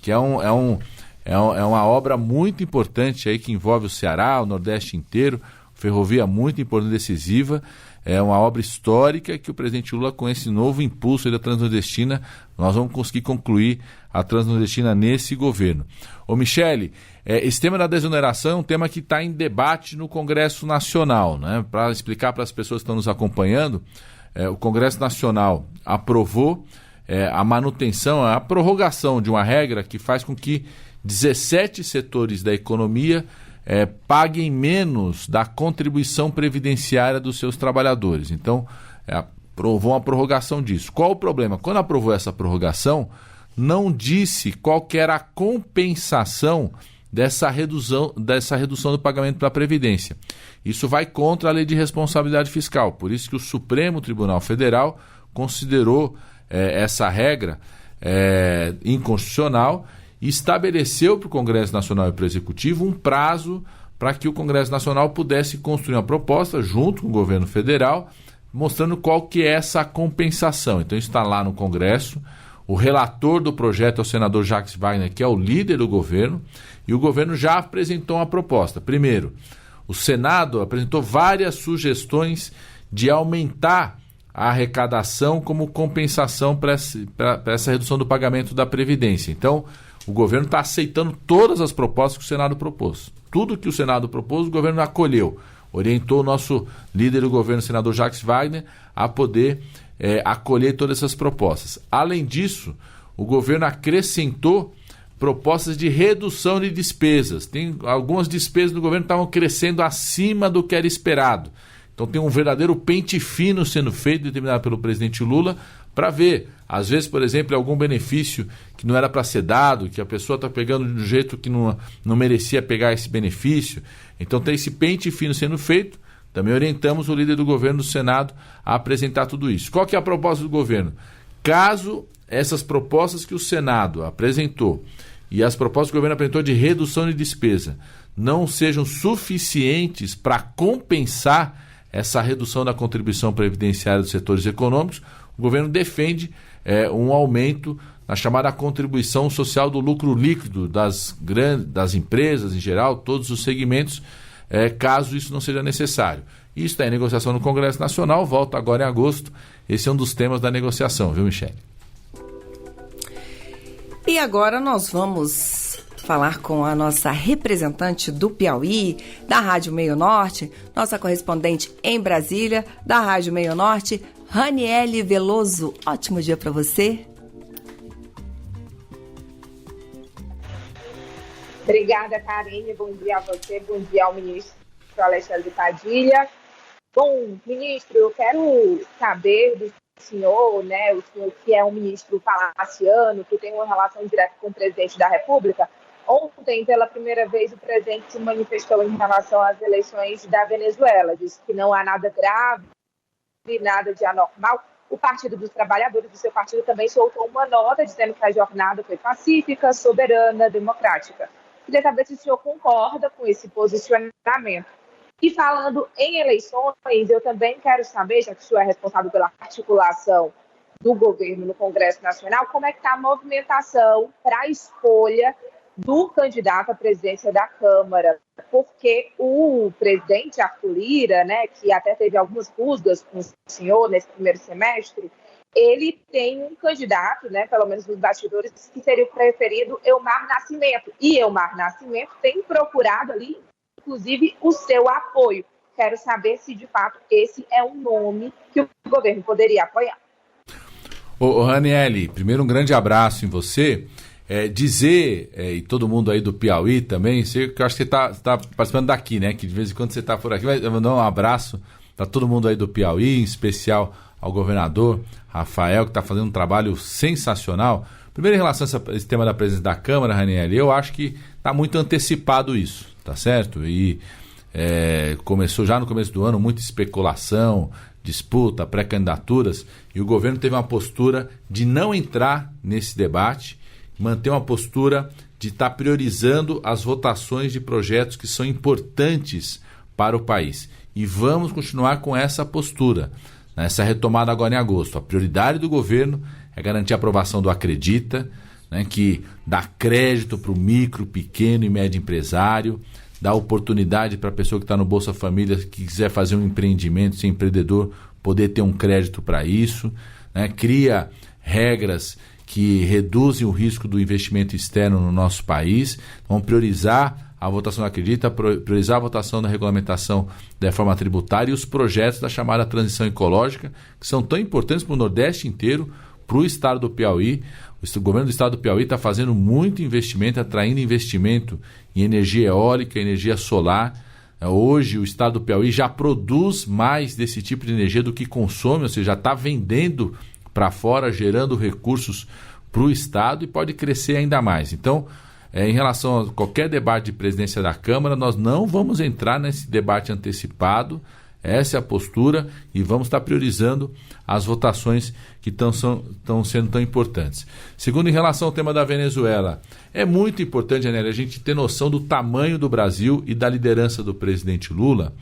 que é uma obra muito importante aí que envolve o Ceará, o Nordeste inteiro, ferrovia muito importante, decisiva. é uma obra histórica que o presidente Lula, com esse novo impulso aí da Transnordestina, nós vamos conseguir concluir a Transnordestina nesse governo. Ô Michele, esse tema da desoneração é um tema que está em debate no Congresso Nacional, né? Para explicar para as pessoas que estão nos acompanhando, o Congresso Nacional aprovou a manutenção, a prorrogação de uma regra que faz com que 17 setores da economia paguem menos da contribuição previdenciária dos seus trabalhadores. Então, aprovou uma prorrogação disso. Qual o problema? Quando aprovou essa prorrogação, não disse qual que era a compensação dessa redução do pagamento para a Previdência. Isso vai contra a Lei de Responsabilidade Fiscal. Por isso que o Supremo Tribunal Federal considerou essa regra inconstitucional e estabeleceu para o Congresso Nacional e para o Executivo um prazo para que o Congresso Nacional pudesse construir uma proposta junto com o governo federal, mostrando qual que é essa compensação. Então isso está lá no Congresso. O relator do projeto é o senador Jacques Wagner, que é o líder do governo, e o governo já apresentou uma proposta. Primeiro, o Senado apresentou várias sugestões de aumentar a arrecadação como compensação para essa redução do pagamento da Previdência. Então, o governo está aceitando todas as propostas que o Senado propôs. Tudo que o Senado propôs, o governo acolheu. Orientou o nosso líder do governo, o senador Jacques Wagner, a poder acolher todas essas propostas. Além disso, o governo acrescentou propostas de redução de despesas. Tem algumas despesas do governo que estavam crescendo acima do que era esperado. Então tem um verdadeiro pente fino sendo feito, determinado pelo presidente Lula, para ver, às vezes, por exemplo, algum benefício que não era para ser dado, que a pessoa está pegando de um jeito que não merecia pegar esse benefício. Então tem esse pente fino sendo feito. Também orientamos o líder do governo do Senado a apresentar tudo isso. Qual que é a proposta do governo? Caso essas propostas que o Senado apresentou e as propostas que o governo apresentou de redução de despesa não sejam suficientes para compensar essa redução da contribuição previdenciária dos setores econômicos, o governo defende um aumento na chamada contribuição social do lucro líquido das empresas em geral, todos os segmentos, caso isso não seja necessário. Isso está em negociação no Congresso Nacional, volta agora em agosto. Esse é um dos temas da negociação, viu, Michele? E agora nós vamos falar com a nossa representante do Piauí, da Rádio Meio Norte, nossa correspondente em Brasília, da Rádio Meio Norte, Raniele Veloso. Ótimo dia para você. Obrigada, Karine. Bom dia a você, bom dia ao ministro Alexandre Padilha. Bom, ministro, eu quero saber do senhor, né, o senhor que é um ministro palaciano, que tem uma relação direta com o presidente da República. Ontem, pela primeira vez, o presidente se manifestou em relação às eleições da Venezuela. Disse que não há nada grave, nada de anormal. O Partido dos Trabalhadores do seu partido também soltou uma nota dizendo que a jornada foi pacífica, soberana, democrática. Queria saber se o senhor concorda com esse posicionamento. E falando em eleições, eu também quero saber, já que o senhor é responsável pela articulação do governo no Congresso Nacional, como é que está a movimentação para a escolha do candidato à presidência da Câmara, porque o presidente Arthur Lira, né, que até teve algumas rusgas com o senhor nesse primeiro semestre, ele tem um candidato, né, pelo menos nos bastidores, que seria o preferido, Elmar Nascimento. E Elmar Nascimento tem procurado ali, inclusive, o seu apoio. Quero saber se, de fato, esse é um nome que o governo poderia apoiar. Ô Raniele, primeiro um grande abraço em você. E todo mundo aí do Piauí também, que eu acho que você está participando daqui, né? Que de vez em quando você está por aqui, mas eu vou dar um abraço para todo mundo aí do Piauí, em especial ao governador Rafael, que está fazendo um trabalho sensacional. Primeiro, em relação a esse tema da presidência da Câmara, Raniele, eu acho que está muito antecipado isso, tá certo? E começou já no começo do ano muita especulação, disputa, pré-candidaturas, e o governo teve uma postura de não entrar nesse debate, manter uma postura de estar priorizando as votações de projetos que são importantes para o país. E vamos continuar com essa postura, nessa retomada agora em agosto. A prioridade do governo é garantir a aprovação do Acredita, né, que dá crédito para o micro, pequeno e médio empresário, dá oportunidade para a pessoa que está no Bolsa Família, que quiser fazer um empreendimento, ser empreendedor, poder ter um crédito para isso, né? Cria regras que reduzem o risco do investimento externo no nosso país. Vamos priorizar a votação da Acredita, priorizar a votação da regulamentação da reforma tributária e os projetos da chamada transição ecológica, que são tão importantes para o Nordeste inteiro, para o estado do Piauí. O governo do estado do Piauí está fazendo muito investimento, atraindo investimento em energia eólica, energia solar. Hoje o estado do Piauí já produz mais desse tipo de energia do que consome, ou seja, já está vendendo para fora, gerando recursos para o estado e pode crescer ainda mais. Então, em relação a qualquer debate de presidência da Câmara, nós não vamos entrar nesse debate antecipado. Essa é a postura e vamos estar priorizando as votações que estão sendo tão importantes. Segundo, em relação ao tema da Venezuela, é muito importante, Anélia, a gente ter noção do tamanho do Brasil e da liderança do presidente Lula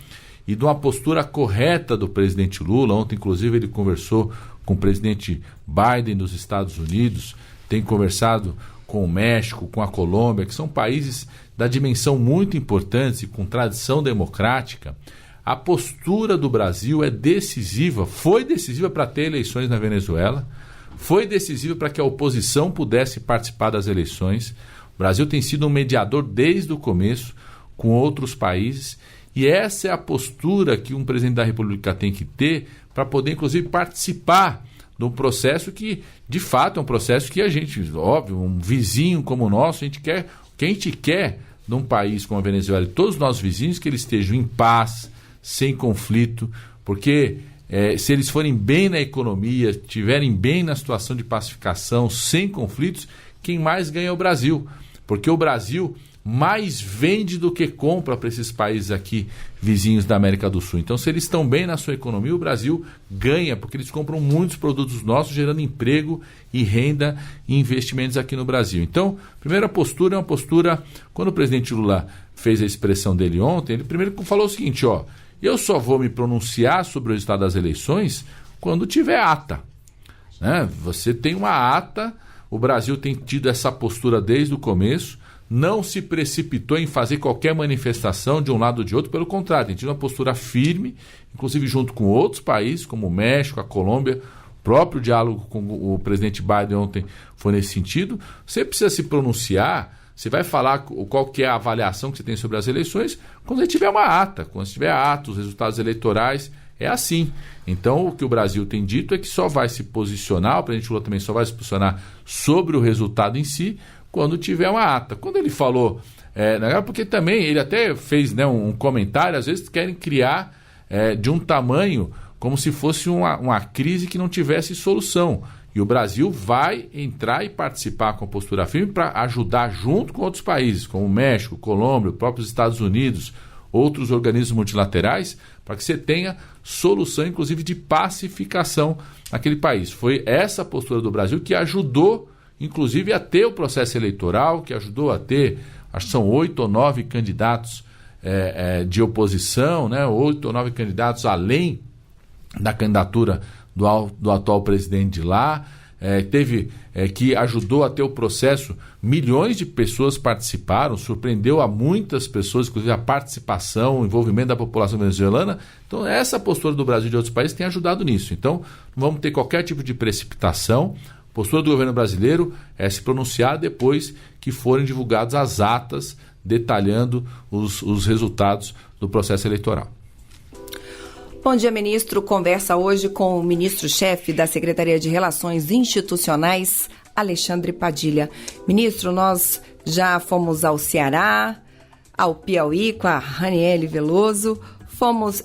e de uma postura correta do presidente Lula. Ontem, inclusive, ele conversou com o presidente Biden dos Estados Unidos, tem conversado com o México, com a Colômbia, que são países da dimensão muito importantes e com tradição democrática. A postura do Brasil é decisiva, foi decisiva para ter eleições na Venezuela, foi decisiva para que a oposição pudesse participar das eleições. O Brasil tem sido um mediador desde o começo com outros países e essa é a postura que um presidente da República tem que ter para poder, inclusive, participar de um processo que, de fato, é um processo que a gente, óbvio, um vizinho como o nosso, o que a gente quer num país como a Venezuela e todos os nossos vizinhos, que eles estejam em paz, sem conflito, porque se eles forem bem na economia, estiverem bem na situação de pacificação, sem conflitos, quem mais ganha é o Brasil, porque o Brasil mais vende do que compra para esses países aqui vizinhos da América do Sul. Então, se eles estão bem na sua economia, o Brasil ganha, porque eles compram muitos produtos nossos, gerando emprego e renda e investimentos aqui no Brasil. Então, a primeira postura é uma postura, quando o presidente Lula fez a expressão dele ontem, ele primeiro falou o seguinte, eu só vou me pronunciar sobre o resultado das eleições quando tiver ata. Né? Você tem uma ata, o Brasil tem tido essa postura desde o começo, não se precipitou em fazer qualquer manifestação de um lado ou de outro, pelo contrário, tem tido uma postura firme, inclusive junto com outros países, como o México, a Colômbia, o próprio diálogo com o presidente Biden ontem foi nesse sentido. Você precisa se pronunciar, você vai falar qual que é a avaliação que você tem sobre as eleições quando você tiver uma ata, quando você tiver atos, resultados eleitorais, é assim. Então, o que o Brasil tem dito é que só vai se posicionar, o presidente Lula também só vai se posicionar sobre o resultado em si, quando tiver uma ata. Quando ele falou, porque também ele até fez um comentário, às vezes querem criar de um tamanho como se fosse uma crise que não tivesse solução. E o Brasil vai entrar e participar com a postura firme para ajudar junto com outros países, como o México, Colômbia, os próprios Estados Unidos, outros organismos multilaterais, para que você tenha solução, inclusive, de pacificação naquele país. Foi essa postura do Brasil que ajudou, inclusive, a ter o processo eleitoral, que ajudou a ter, acho que são 8 ou 9 candidatos de oposição, 8 ou 9 candidatos além da candidatura do atual presidente de lá, que ajudou a ter o processo, milhões de pessoas participaram, surpreendeu a muitas pessoas, inclusive a participação, o envolvimento da população venezuelana. Então essa postura do Brasil e de outros países tem ajudado nisso. Então não vamos ter qualquer tipo de precipitação. A postura do governo brasileiro é se pronunciar depois que forem divulgadas as atas detalhando os resultados do processo eleitoral. Bom dia, ministro. Conversa hoje com o ministro-chefe da Secretaria de Relações Institucionais, Alexandre Padilha. Ministro, nós já fomos ao Ceará, ao Piauí com a Raniele Veloso,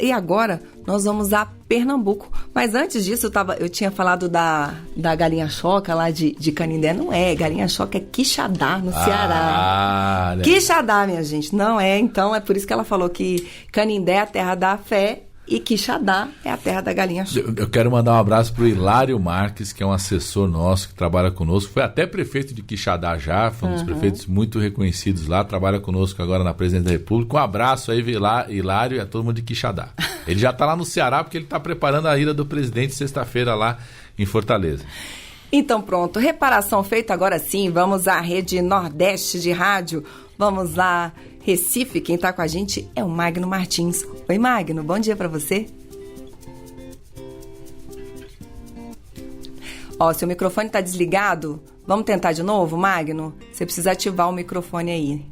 e agora nós vamos a Pernambuco. Mas antes disso, eu tinha falado da galinha choca lá de Canindé. Não é, galinha choca é Quixadá, no Ceará. Quixadá, minha gente, não é. Então, é por isso que ela falou que Canindé é a terra da fé e Quixadá é a terra da galinha choca. Eu quero mandar um abraço para o Hilário Marques, que é um assessor nosso, que trabalha conosco. Foi até prefeito de Quixadá já, foi um dos prefeitos muito reconhecidos lá, trabalha conosco agora na Presidência da República. Um abraço aí, Hilário, e a todo mundo de Quixadá. Ele já está lá no Ceará, porque ele está preparando a ida do presidente sexta-feira lá em Fortaleza. Então pronto, reparação feita, agora sim, vamos à Rede Nordeste de Rádio. Vamos lá, Recife, quem está com a gente é o Magno Martins. Oi, Magno, bom dia para você. Ó, seu microfone está desligado. Vamos tentar de novo, Magno? Você precisa ativar o microfone aí.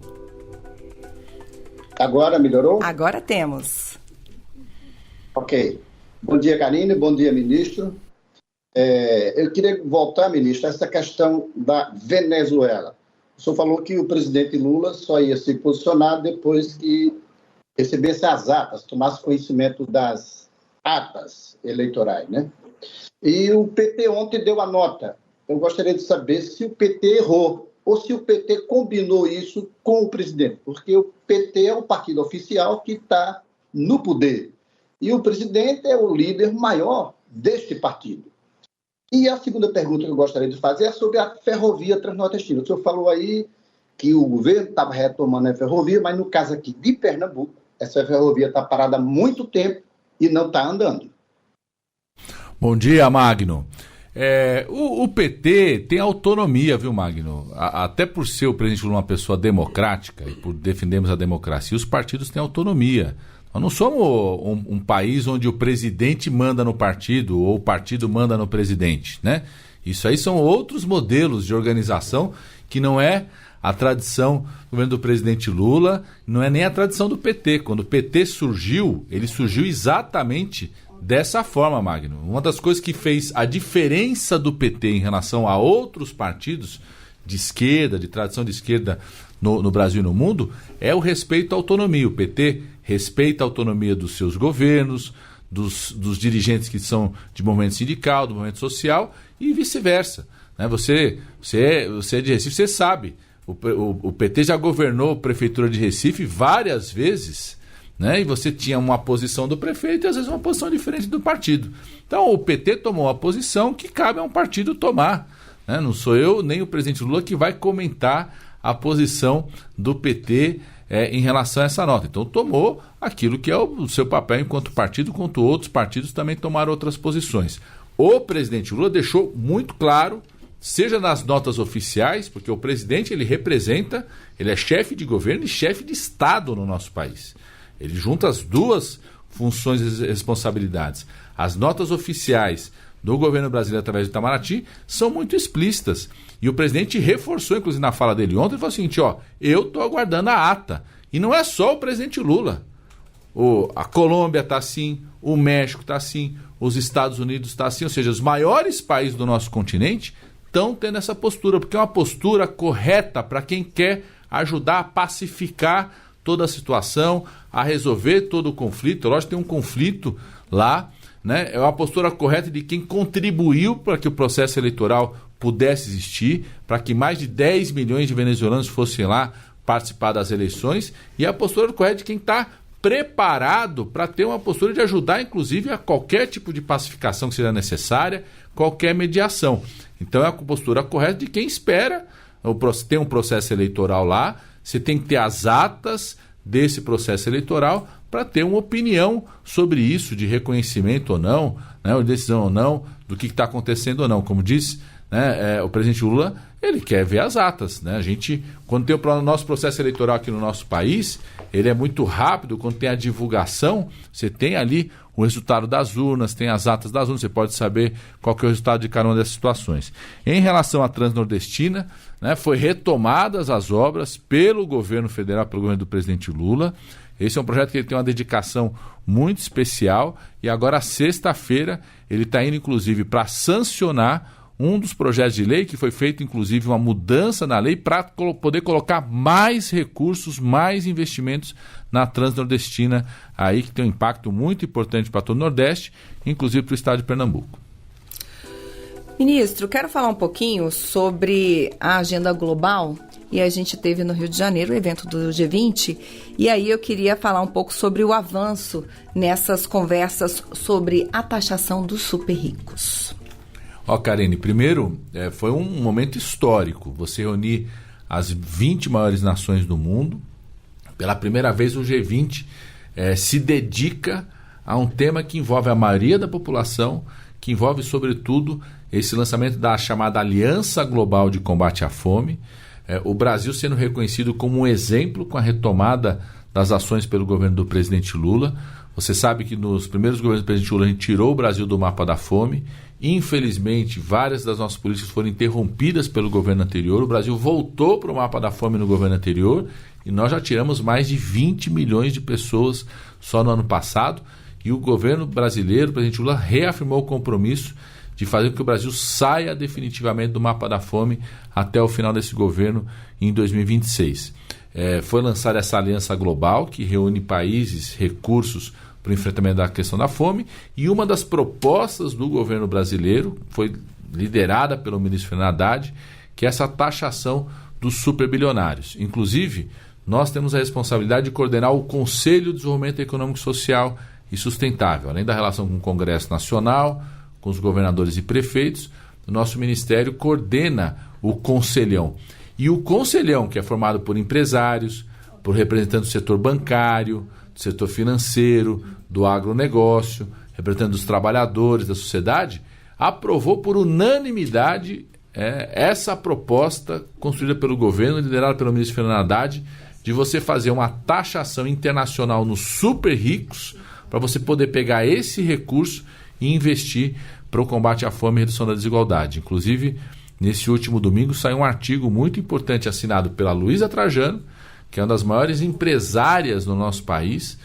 Agora melhorou? Agora temos. Ok. Bom dia, Karine. Bom dia, ministro. Eu queria voltar, ministro, a essa questão da Venezuela. O senhor falou que o presidente Lula só ia se posicionar depois que recebesse as atas, tomasse conhecimento das atas eleitorais, né? E o PT ontem deu a nota. Eu gostaria de saber se o PT errou ou se o PT combinou isso com o presidente, porque o PT é o partido oficial que está no poder e o presidente é o líder maior deste partido. E a segunda pergunta que eu gostaria de fazer é sobre a ferrovia transnordestina. O senhor falou aí que o governo estava retomando a ferrovia, mas no caso aqui de Pernambuco, essa ferrovia está parada há muito tempo e não está andando. Bom dia, Magno. O PT tem autonomia, viu, Magno? Até por ser o presidente Lula uma pessoa democrática e por defendermos a democracia, os partidos têm autonomia. Nós não somos um país onde o presidente manda no partido ou o partido manda no presidente, né? Isso aí são outros modelos de organização que não é a tradição do governo do presidente Lula, não é nem a tradição do PT. Quando o PT surgiu, ele surgiu exatamente dessa forma, Magno. Uma das coisas que fez a diferença do PT em relação a outros partidos de esquerda, de tradição de esquerda no Brasil e no mundo, é o respeito à autonomia. O PT respeita a autonomia dos seus governos, dos dirigentes que são de movimento sindical, do movimento social e vice-versa. Né? Você é de Recife, você sabe. O PT já governou a prefeitura de Recife várias vezes, né? E você tinha uma posição do prefeito e às vezes uma posição diferente do partido. Então o PT tomou a posição que cabe a um partido tomar, né? Não sou eu nem o presidente Lula que vai comentar a posição do PT em relação a essa nota. Então tomou aquilo que é o seu papel enquanto partido, enquanto outros partidos também tomaram outras posições. O presidente Lula deixou muito claro, seja nas notas oficiais, porque o presidente ele representa, ele é chefe de governo e chefe de Estado no nosso país. Ele junta as duas funções e responsabilidades. As notas oficiais do governo brasileiro através do Itamaraty são muito explícitas. E o presidente reforçou, inclusive na fala dele ontem, ele falou o seguinte, eu estou aguardando a ata. E não é só o presidente Lula. A Colômbia está assim, o México está assim, os Estados Unidos está assim, ou seja, os maiores países do nosso continente estão tendo essa postura, porque é uma postura correta para quem quer ajudar a pacificar toda a situação, a resolver todo o conflito. Lógico que tem um conflito lá, né? É uma postura correta de quem contribuiu para que o processo eleitoral pudesse existir, para que mais de 10 milhões de venezuelanos fossem lá participar das eleições, e a postura correta de quem está preparado para ter uma postura de ajudar, inclusive, a qualquer tipo de pacificação que seja necessária, qualquer mediação. Então é a postura correta de quem espera, tem um processo eleitoral lá, você tem que ter as atas desse processo eleitoral para ter uma opinião sobre isso, de reconhecimento ou não, né, ou decisão ou não, do que está acontecendo ou não. Como disse, né, o presidente Lula, ele quer ver as atas. Né? A gente, quando tem o nosso processo eleitoral aqui no nosso país, ele é muito rápido. Quando tem a divulgação, você tem ali o resultado das urnas, tem as atas das urnas, você pode saber qual que é o resultado de cada uma dessas situações. Em relação à Transnordestina, né, foi retomadas as obras pelo governo federal, pelo governo do presidente Lula. Esse é um projeto que ele tem uma dedicação muito especial e agora, sexta-feira, ele está indo, inclusive, para sancionar um dos projetos de lei que foi feito, inclusive, uma mudança na lei para poder colocar mais recursos, mais investimentos na Transnordestina, aí que tem um impacto muito importante para todo o Nordeste, inclusive para o estado de Pernambuco. Ministro, quero falar um pouquinho sobre a agenda global. E a gente teve no Rio de Janeiro o evento do G20, e aí eu queria falar um pouco sobre o avanço nessas conversas sobre a taxação dos super ricos. Karine, primeiro, foi um momento histórico, você reunir as 20 maiores nações do mundo. Pela primeira vez o G20 se dedica a um tema que envolve a maioria da população, que envolve, sobretudo, esse lançamento da chamada Aliança Global de Combate à Fome. o Brasil sendo reconhecido como um exemplo com a retomada das ações pelo governo do presidente Lula. Você sabe que nos primeiros governos do presidente Lula a gente tirou o Brasil do mapa da fome. Infelizmente, várias das nossas políticas foram interrompidas pelo governo anterior. O Brasil voltou para o mapa da fome no governo anterior e nós já tiramos mais de 20 milhões de pessoas só no ano passado. E o governo brasileiro, o presidente Lula, reafirmou o compromisso de fazer com que o Brasil saia definitivamente do mapa da fome até o final desse governo em 2026. Foi lançada essa aliança global que reúne países, recursos para o enfrentamento da questão da fome, e uma das propostas do governo brasileiro foi liderada pelo ministro Fernando Haddad, que é essa taxação dos superbilionários. Inclusive, nós temos a responsabilidade de coordenar o Conselho de Desenvolvimento Econômico, Social e Sustentável, além da relação com o Congresso Nacional, com os governadores e prefeitos. O nosso ministério coordena o Conselhão. E o Conselhão, que é formado por empresários, por representantes do setor bancário, do setor financeiro, do agronegócio, representantes dos trabalhadores, da sociedade, aprovou por unanimidade essa proposta construída pelo governo, liderada pelo ministro Fernando Haddad, de você fazer uma taxação internacional nos super ricos, para você poder pegar esse recurso e investir para o combate à fome e redução da desigualdade. Inclusive, nesse último domingo saiu um artigo muito importante assinado pela Luísa Trajano, que é uma das maiores empresárias do nosso país,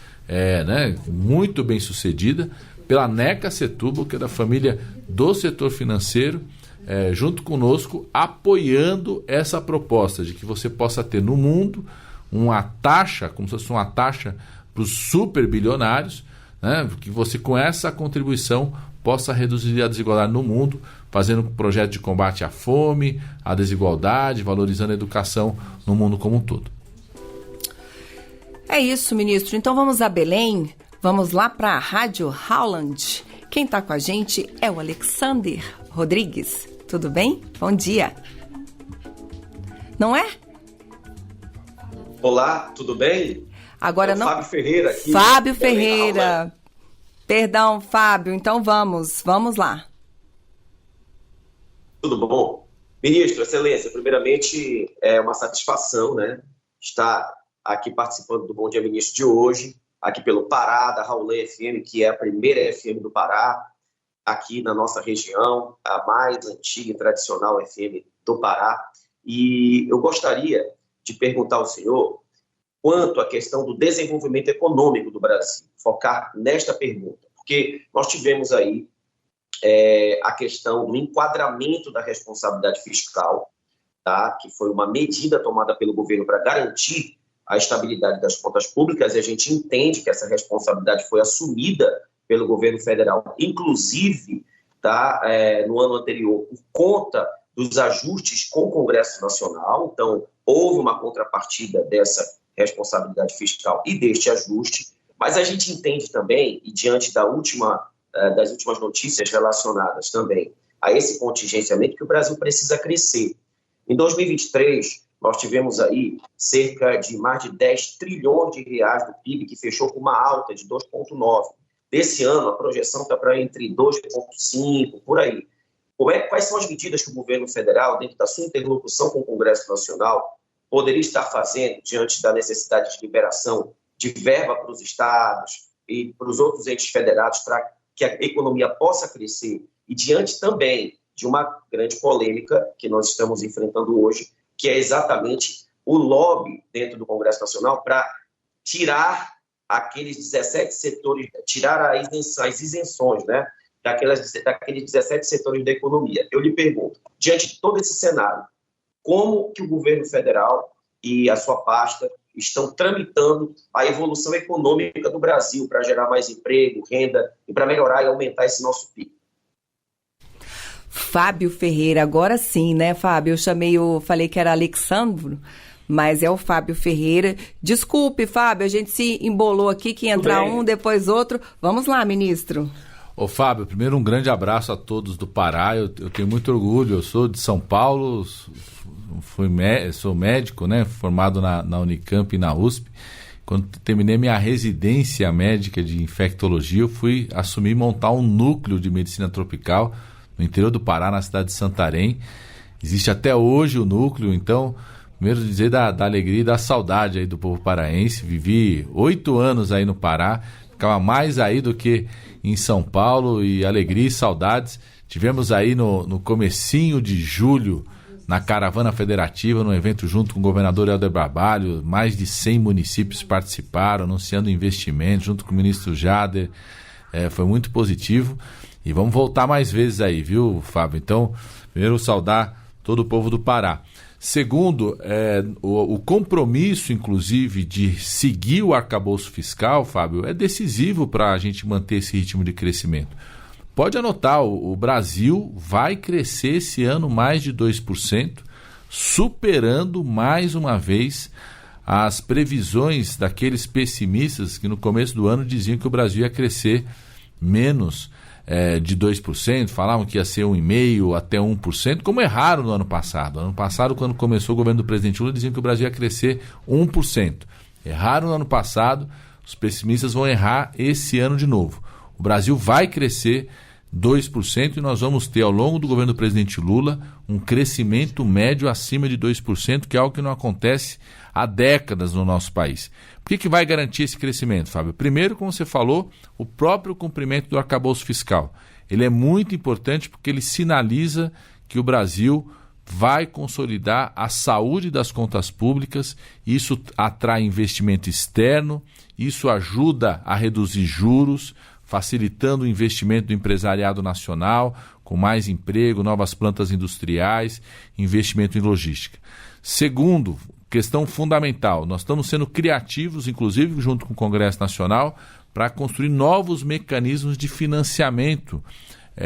muito bem sucedida, pela Neca Setúbal, que é da família do setor financeiro, junto conosco, apoiando essa proposta de que você possa ter no mundo uma taxa, como se fosse uma taxa para os super bilionários, que você com essa contribuição possa reduzir a desigualdade no mundo, fazendo um projeto de combate à fome, à desigualdade, valorizando a educação no mundo como um todo. É isso, ministro. Então vamos a Belém, vamos lá para a Rádio Howland. Quem está com a gente é o Alexander Rodrigues. Tudo bem? Bom dia. Não é? Olá, tudo bem? Agora não. Fábio Ferreira aqui. Fábio Ferreira. Perdão, Fábio. Então vamos lá. Tudo bom? Ministro, Excelência, primeiramente é uma satisfação, estar aqui participando do Bom Dia Ministro de hoje, aqui pelo Pará, da Raulê FM, que é a primeira FM do Pará, aqui na nossa região, a mais antiga e tradicional FM do Pará. E eu gostaria de perguntar ao senhor quanto à questão do desenvolvimento econômico do Brasil, focar nesta pergunta, porque nós tivemos aí a questão do enquadramento da responsabilidade fiscal, que foi uma medida tomada pelo governo para garantir a estabilidade das contas públicas, e a gente entende que essa responsabilidade foi assumida pelo governo federal, inclusive no ano anterior, por conta dos ajustes com o Congresso Nacional. Então, houve uma contrapartida dessa responsabilidade fiscal e deste ajuste, mas a gente entende também, e diante das últimas notícias relacionadas também a esse contingenciamento, que o Brasil precisa crescer. Em 2023, nós tivemos aí cerca de mais de 10 trilhões de reais do PIB, que fechou com uma alta de 2,9. Desse ano, a projeção está para entre 2,5, por aí. Quais são as medidas que o governo federal, dentro da sua interlocução com o Congresso Nacional, poderia estar fazendo diante da necessidade de liberação de verba para os estados e para os outros entes federados, para que a economia possa crescer, e diante também de uma grande polêmica que nós estamos enfrentando hoje, que é exatamente o lobby dentro do Congresso Nacional para tirar aqueles 17 setores, tirar as isenções, daqueles 17 setores da economia. Eu lhe pergunto, diante de todo esse cenário, como que o governo federal e a sua pasta estão tramitando a evolução econômica do Brasil para gerar mais emprego, renda e para melhorar e aumentar esse nosso PIB? Fábio Ferreira, agora sim, Fábio? Eu falei que era Alexandro, mas é o Fábio Ferreira. Desculpe, Fábio, a gente se embolou aqui, que entra um, depois outro. Vamos lá, ministro. Ô Fábio, primeiro um grande abraço a todos do Pará. Eu tenho muito orgulho, eu sou de São Paulo, sou médico, formado na Unicamp e na USP. Quando terminei minha residência médica de infectologia, eu fui assumir e montar um núcleo de medicina tropical no interior do Pará, na cidade de Santarém. Existe até hoje o núcleo, então primeiro dizer da alegria e da saudade aí do povo paraense. Vivi 8 anos aí no Pará, ficava mais aí do que em São Paulo, e alegria e saudades. Tivemos aí no comecinho de julho, na Caravana Federativa, num evento junto com o governador Helder Barbalho, mais de 100 municípios participaram, anunciando investimentos, junto com o ministro Jader. Foi muito positivo, e vamos voltar mais vezes aí, viu, Fábio? Então, primeiro, saudar todo o povo do Pará. Segundo, o compromisso, inclusive, de seguir o arcabouço fiscal, Fábio, é decisivo para a gente manter esse ritmo de crescimento. Pode anotar, o Brasil vai crescer esse ano mais de 2%, superando mais uma vez as previsões daqueles pessimistas que no começo do ano diziam que o Brasil ia crescer menos de 2%, falavam que ia ser 1,5% até 1%, como erraram no ano passado. Ano passado, quando começou o governo do presidente Lula, diziam que o Brasil ia crescer 1%. Erraram no ano passado, os pessimistas vão errar esse ano de novo. O Brasil vai crescer 2%, e nós vamos ter, ao longo do governo do presidente Lula, um crescimento médio acima de 2%, que é algo que não acontece há décadas no nosso país. Por que vai garantir esse crescimento, Fábio? Primeiro, como você falou, o próprio cumprimento do arcabouço fiscal. Ele é muito importante porque ele sinaliza que o Brasil vai consolidar a saúde das contas públicas. Isso atrai investimento externo, isso ajuda a reduzir juros, facilitando o investimento do empresariado nacional, com mais emprego, novas plantas industriais, investimento em logística. Segundo, questão fundamental, nós estamos sendo criativos, inclusive junto com o Congresso Nacional, para construir novos mecanismos de financiamento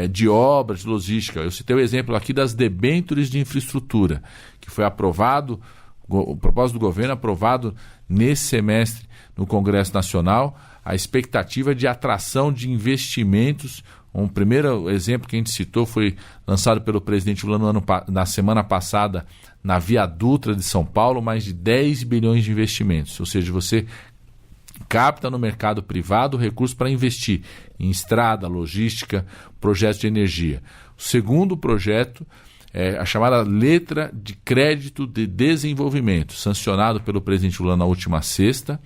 de obras, de logística. Eu citei o exemplo aqui das debêntures de infraestrutura, que foi aprovado, o propósito do governo aprovado nesse semestre no Congresso Nacional, a expectativa de atração de investimentos. Um primeiro exemplo que a gente citou foi lançado pelo presidente Lula na semana passada na Via Dutra de São Paulo, mais de 10 bilhões de investimentos. Ou seja, você capta no mercado privado recursos para investir em estrada, logística, projetos de energia. O segundo projeto é a chamada Letra de Crédito de Desenvolvimento, sancionado pelo presidente Lula na última sexta,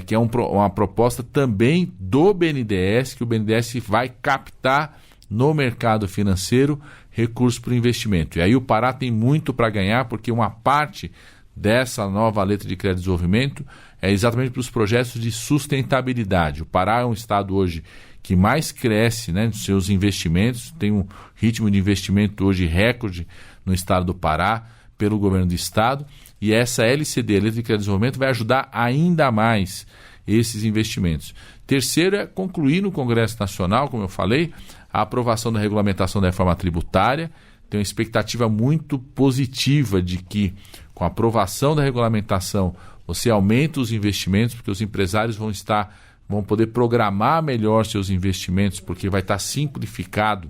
que é uma proposta também do BNDES, que o BNDES vai captar no mercado financeiro recursos para o investimento. E aí o Pará tem muito para ganhar, porque uma parte dessa nova letra de crédito de desenvolvimento é exatamente para os projetos de sustentabilidade. O Pará é um estado hoje que mais cresce, né, nos seus investimentos, tem um ritmo de investimento hoje recorde no estado do Pará, pelo governo do estado, e essa LCD, Letra de Crédito de Desenvolvimento, vai ajudar ainda mais esses investimentos. Terceiro é concluir no Congresso Nacional, como eu falei, a aprovação da regulamentação da reforma tributária. Tem uma expectativa muito positiva de que, com a aprovação da regulamentação, você aumenta os investimentos, porque os empresários vão poder programar melhor seus investimentos, porque vai estar simplificado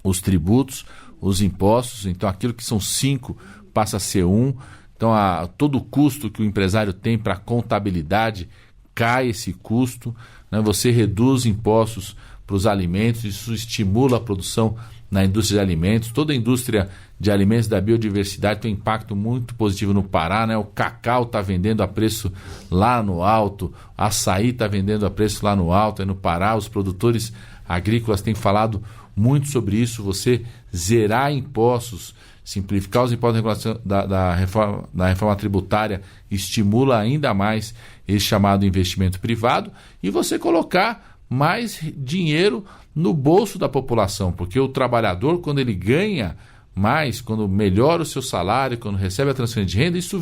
os tributos, os impostos. Então aquilo que são 5 passa a ser 1. Então todo o custo que o empresário tem para contabilidade cai esse custo, né? Você reduz impostos para os alimentos, isso estimula a produção na indústria de alimentos. Toda a indústria de alimentos da biodiversidade tem um impacto muito positivo no Pará, né? O cacau está vendendo a preço lá no alto, o açaí está vendendo a preço lá no alto, no Pará os produtores agrícolas têm falado muito sobre isso. Você zerar impostos, simplificar os impostos da reforma tributária estimula ainda mais esse chamado investimento privado, e você colocar mais dinheiro no bolso da população, porque o trabalhador, quando ele ganha mais, quando melhora o seu salário, quando recebe a transferência de renda, isso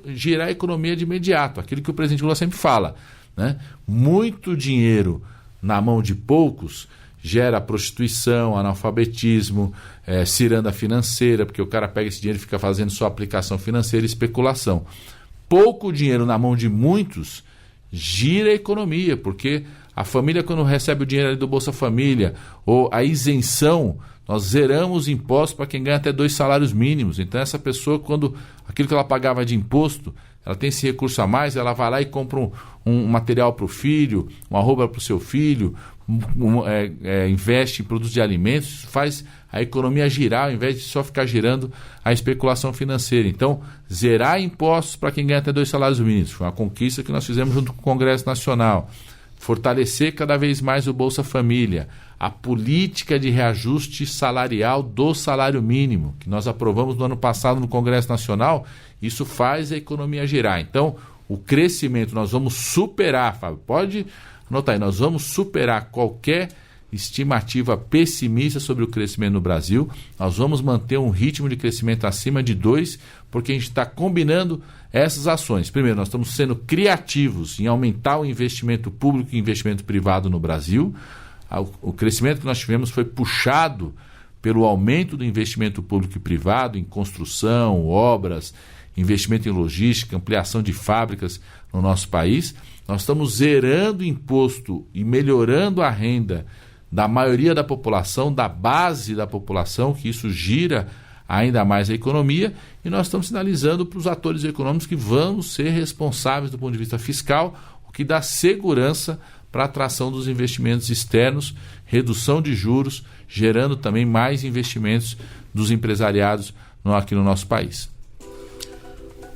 gira a economia de imediato, aquilo que o presidente Lula sempre fala, né? Muito dinheiro na mão de poucos gera prostituição, analfabetismo, ciranda financeira, porque o cara pega esse dinheiro e fica fazendo sua aplicação financeira e especulação. Pouco dinheiro na mão de muitos gira a economia, porque a família, quando recebe o dinheiro ali do Bolsa Família, ou a isenção, nós zeramos impostos para quem ganha até 2 salários mínimos. Então essa pessoa, quando aquilo que ela pagava de imposto, ela tem esse recurso a mais, ela vai lá e compra um material para o filho, uma roupa para o seu filho, investe em produtos de alimentos, faz a economia girar, ao invés de só ficar girando a especulação financeira. Então, zerar impostos para quem ganha até 2 salários mínimos, foi uma conquista que nós fizemos junto com o Congresso Nacional. Fortalecer cada vez mais o Bolsa Família, a política de reajuste salarial do salário mínimo, que nós aprovamos no ano passado no Congresso Nacional, isso faz a economia girar. Então, o crescimento, nós vamos superar, Fábio, pode anotar aí, nós vamos superar qualquer estimativa pessimista sobre o crescimento no Brasil. Nós vamos manter um ritmo de crescimento acima de 2%, porque a gente está combinando essas ações. Primeiro, nós estamos sendo criativos em aumentar o investimento público e investimento privado no Brasil. O crescimento que nós tivemos foi puxado pelo aumento do investimento público e privado em construção, obras, investimento em logística, ampliação de fábricas no nosso país. Nós estamos zerando imposto e melhorando a renda da maioria da população, da base da população, que isso gira ainda mais a economia, e nós estamos sinalizando para os atores econômicos que vamos ser responsáveis do ponto de vista fiscal, o que dá segurança para a atração dos investimentos externos, redução de juros, gerando também mais investimentos dos empresariados aqui no nosso país.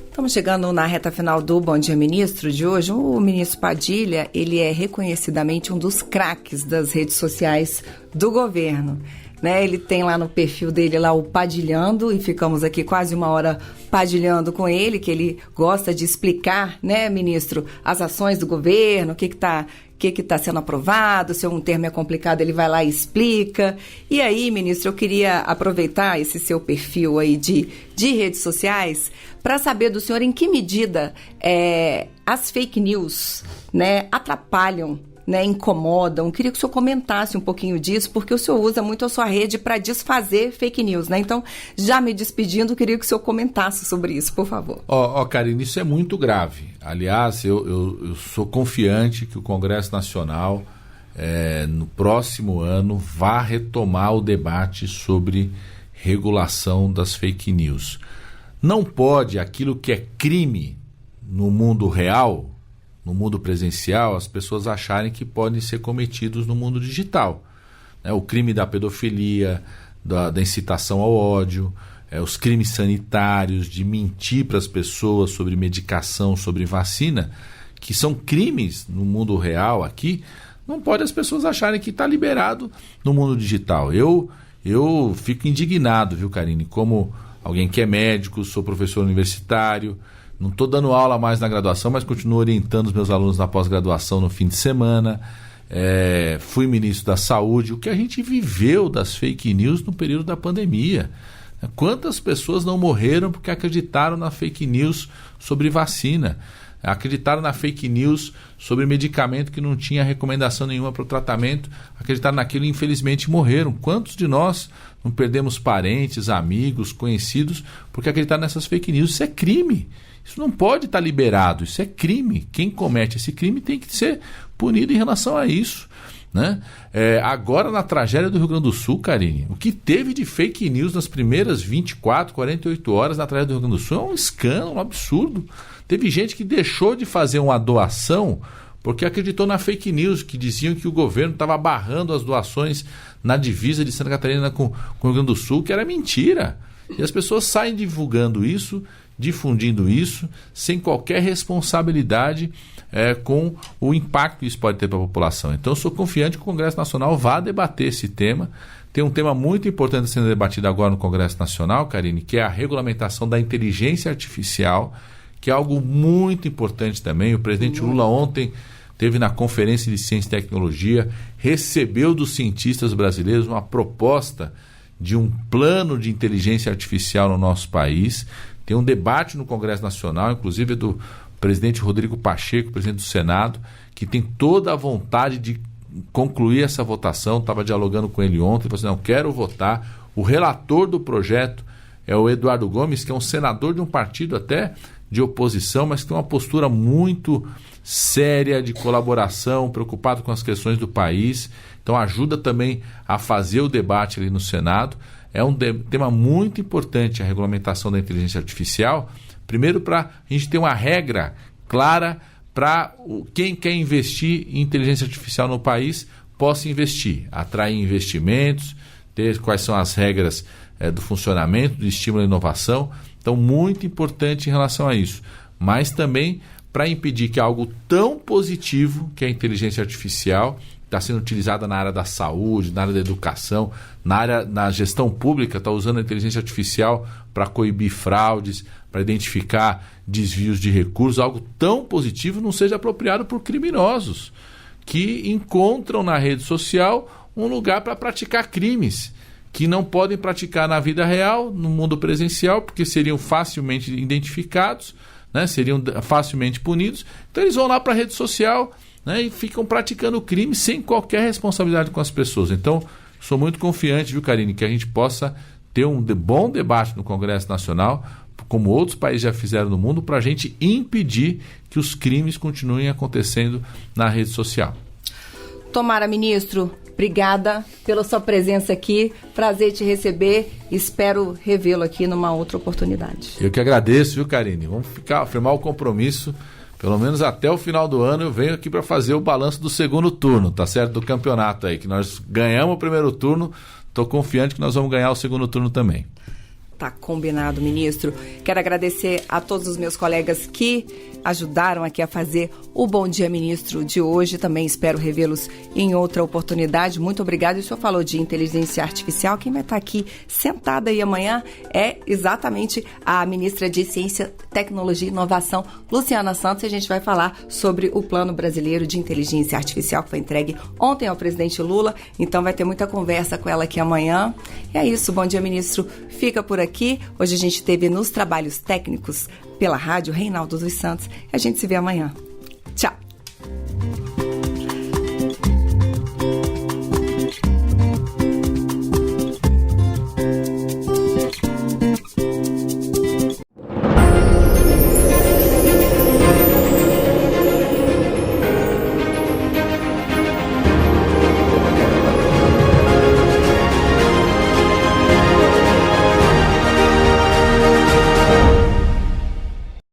Estamos chegando na reta final do Bom Dia Ministro de hoje. O ministro Padilha, ele é reconhecidamente um dos craques das redes sociais do governo. Né? Ele tem lá no perfil dele lá o Padilhando, e ficamos aqui quase 1 hora padilhando com ele, que ele gosta de explicar, né, ministro, as ações do governo, o que está sendo aprovado, se um termo é complicado ele vai lá e explica. E aí, ministro, eu queria aproveitar esse seu perfil aí de redes sociais para saber do senhor em que medida as fake news, né, atrapalham, né, incomodam. Queria que o senhor comentasse um pouquinho disso, porque o senhor usa muito a sua rede para desfazer fake news, né? Então, já me despedindo, queria que o senhor comentasse sobre isso, por favor. Karine, isso é muito grave. Aliás, eu sou confiante que o Congresso Nacional, no próximo ano, vá retomar o debate sobre regulação das fake news. Não pode aquilo que é crime no mundo real, no mundo presencial, as pessoas acharem que podem ser cometidos no mundo digital. O crime da pedofilia, da incitação ao ódio, os crimes sanitários, de mentir para as pessoas sobre medicação, sobre vacina, que são crimes no mundo real aqui, não pode as pessoas acharem que está liberado no mundo digital. Eu fico indignado, viu, Karine, como alguém que é médico, sou professor universitário, não estou dando aula mais na graduação, mas continuo orientando os meus alunos na pós-graduação no fim de semana. Fui ministro da Saúde. O que a gente viveu das fake news no período da pandemia? Quantas pessoas não morreram porque acreditaram na fake news sobre vacina? Acreditaram na fake news sobre medicamento que não tinha recomendação nenhuma para o tratamento, acreditaram naquilo e infelizmente morreram. Quantos de nós não perdemos parentes, amigos, conhecidos porque acreditaram nessas fake news? Isso é crime. Isso não pode estar liberado, isso é crime. Quem comete esse crime tem que ser punido em relação a isso, né? Agora, na tragédia do Rio Grande do Sul, Karine, o que teve de fake news nas primeiras 24, 48 horas na tragédia do Rio Grande do Sul é um escândalo, um absurdo. Teve gente que deixou de fazer uma doação porque acreditou na fake news, que diziam que o governo estava barrando as doações na divisa de Santa Catarina com o Rio Grande do Sul, que era mentira. E as pessoas saem divulgando isso, difundindo isso, sem qualquer responsabilidade com o impacto que isso pode ter para a população. Então, eu sou confiante que o Congresso Nacional vá debater esse tema. Tem um tema muito importante sendo debatido agora no Congresso Nacional, Karine, que é a regulamentação da inteligência artificial, que é algo muito importante também. O presidente Lula ontem esteve na Conferência de Ciência e Tecnologia, recebeu dos cientistas brasileiros uma proposta de um plano de inteligência artificial no nosso país. Tem um debate no Congresso Nacional, inclusive do presidente Rodrigo Pacheco, presidente do Senado, que tem toda a vontade de concluir essa votação. Estava dialogando com ele ontem, falou assim, não, quero votar. O relator do projeto é o Eduardo Gomes, que é um senador de um partido até de oposição, mas que tem uma postura muito séria de colaboração, preocupado com as questões do país. Então ajuda também a fazer o debate ali no Senado. É um tema muito importante a regulamentação da inteligência artificial. Primeiro, para a gente ter uma regra clara para quem quer investir em inteligência artificial no país possa investir, atrair investimentos, ter quais são as regras do funcionamento, do estímulo à inovação. Então, muito importante em relação a isso. Mas também para impedir que algo tão positivo, que é a inteligência artificial, está sendo utilizada na área da saúde, na área da educação, na gestão pública, está usando a inteligência artificial para coibir fraudes, para identificar desvios de recursos, algo tão positivo não seja apropriado por criminosos que encontram na rede social um lugar para praticar crimes que não podem praticar na vida real, no mundo presencial, porque seriam facilmente identificados, né, seriam facilmente punidos. Então eles vão lá para a rede social, né, e ficam praticando crime sem qualquer responsabilidade com as pessoas. Então, sou muito confiante, viu, Karine, que a gente possa ter um bom debate no Congresso Nacional, como outros países já fizeram no mundo, para a gente impedir que os crimes continuem acontecendo na rede social. Tomara, ministro, obrigada pela sua presença aqui. Prazer te receber. Espero revê-lo aqui numa outra oportunidade. Eu que agradeço, viu, Karine? Vamos firmar o compromisso. Pelo menos até o final do ano eu venho aqui para fazer o balanço do segundo turno, tá certo? Do campeonato aí, que nós ganhamos o primeiro turno. Estou confiante que nós vamos ganhar o segundo turno também. Tá combinado, ministro. Quero agradecer a todos os meus colegas que ajudaram aqui a fazer o Bom Dia Ministro de hoje. Também espero revê-los em outra oportunidade. Muito obrigada. E o senhor falou de inteligência artificial. Quem vai estar aqui sentada aí amanhã é exatamente a ministra de Ciência, Tecnologia e Inovação, Luciana Santos. E a gente vai falar sobre o Plano Brasileiro de Inteligência Artificial que foi entregue ontem ao presidente Lula. Então vai ter muita conversa com ela aqui amanhã. E é isso. Bom Dia Ministro fica por aqui. Hoje a gente teve nos trabalhos técnicos pela rádio Reinaldo dos Santos. A gente se vê amanhã.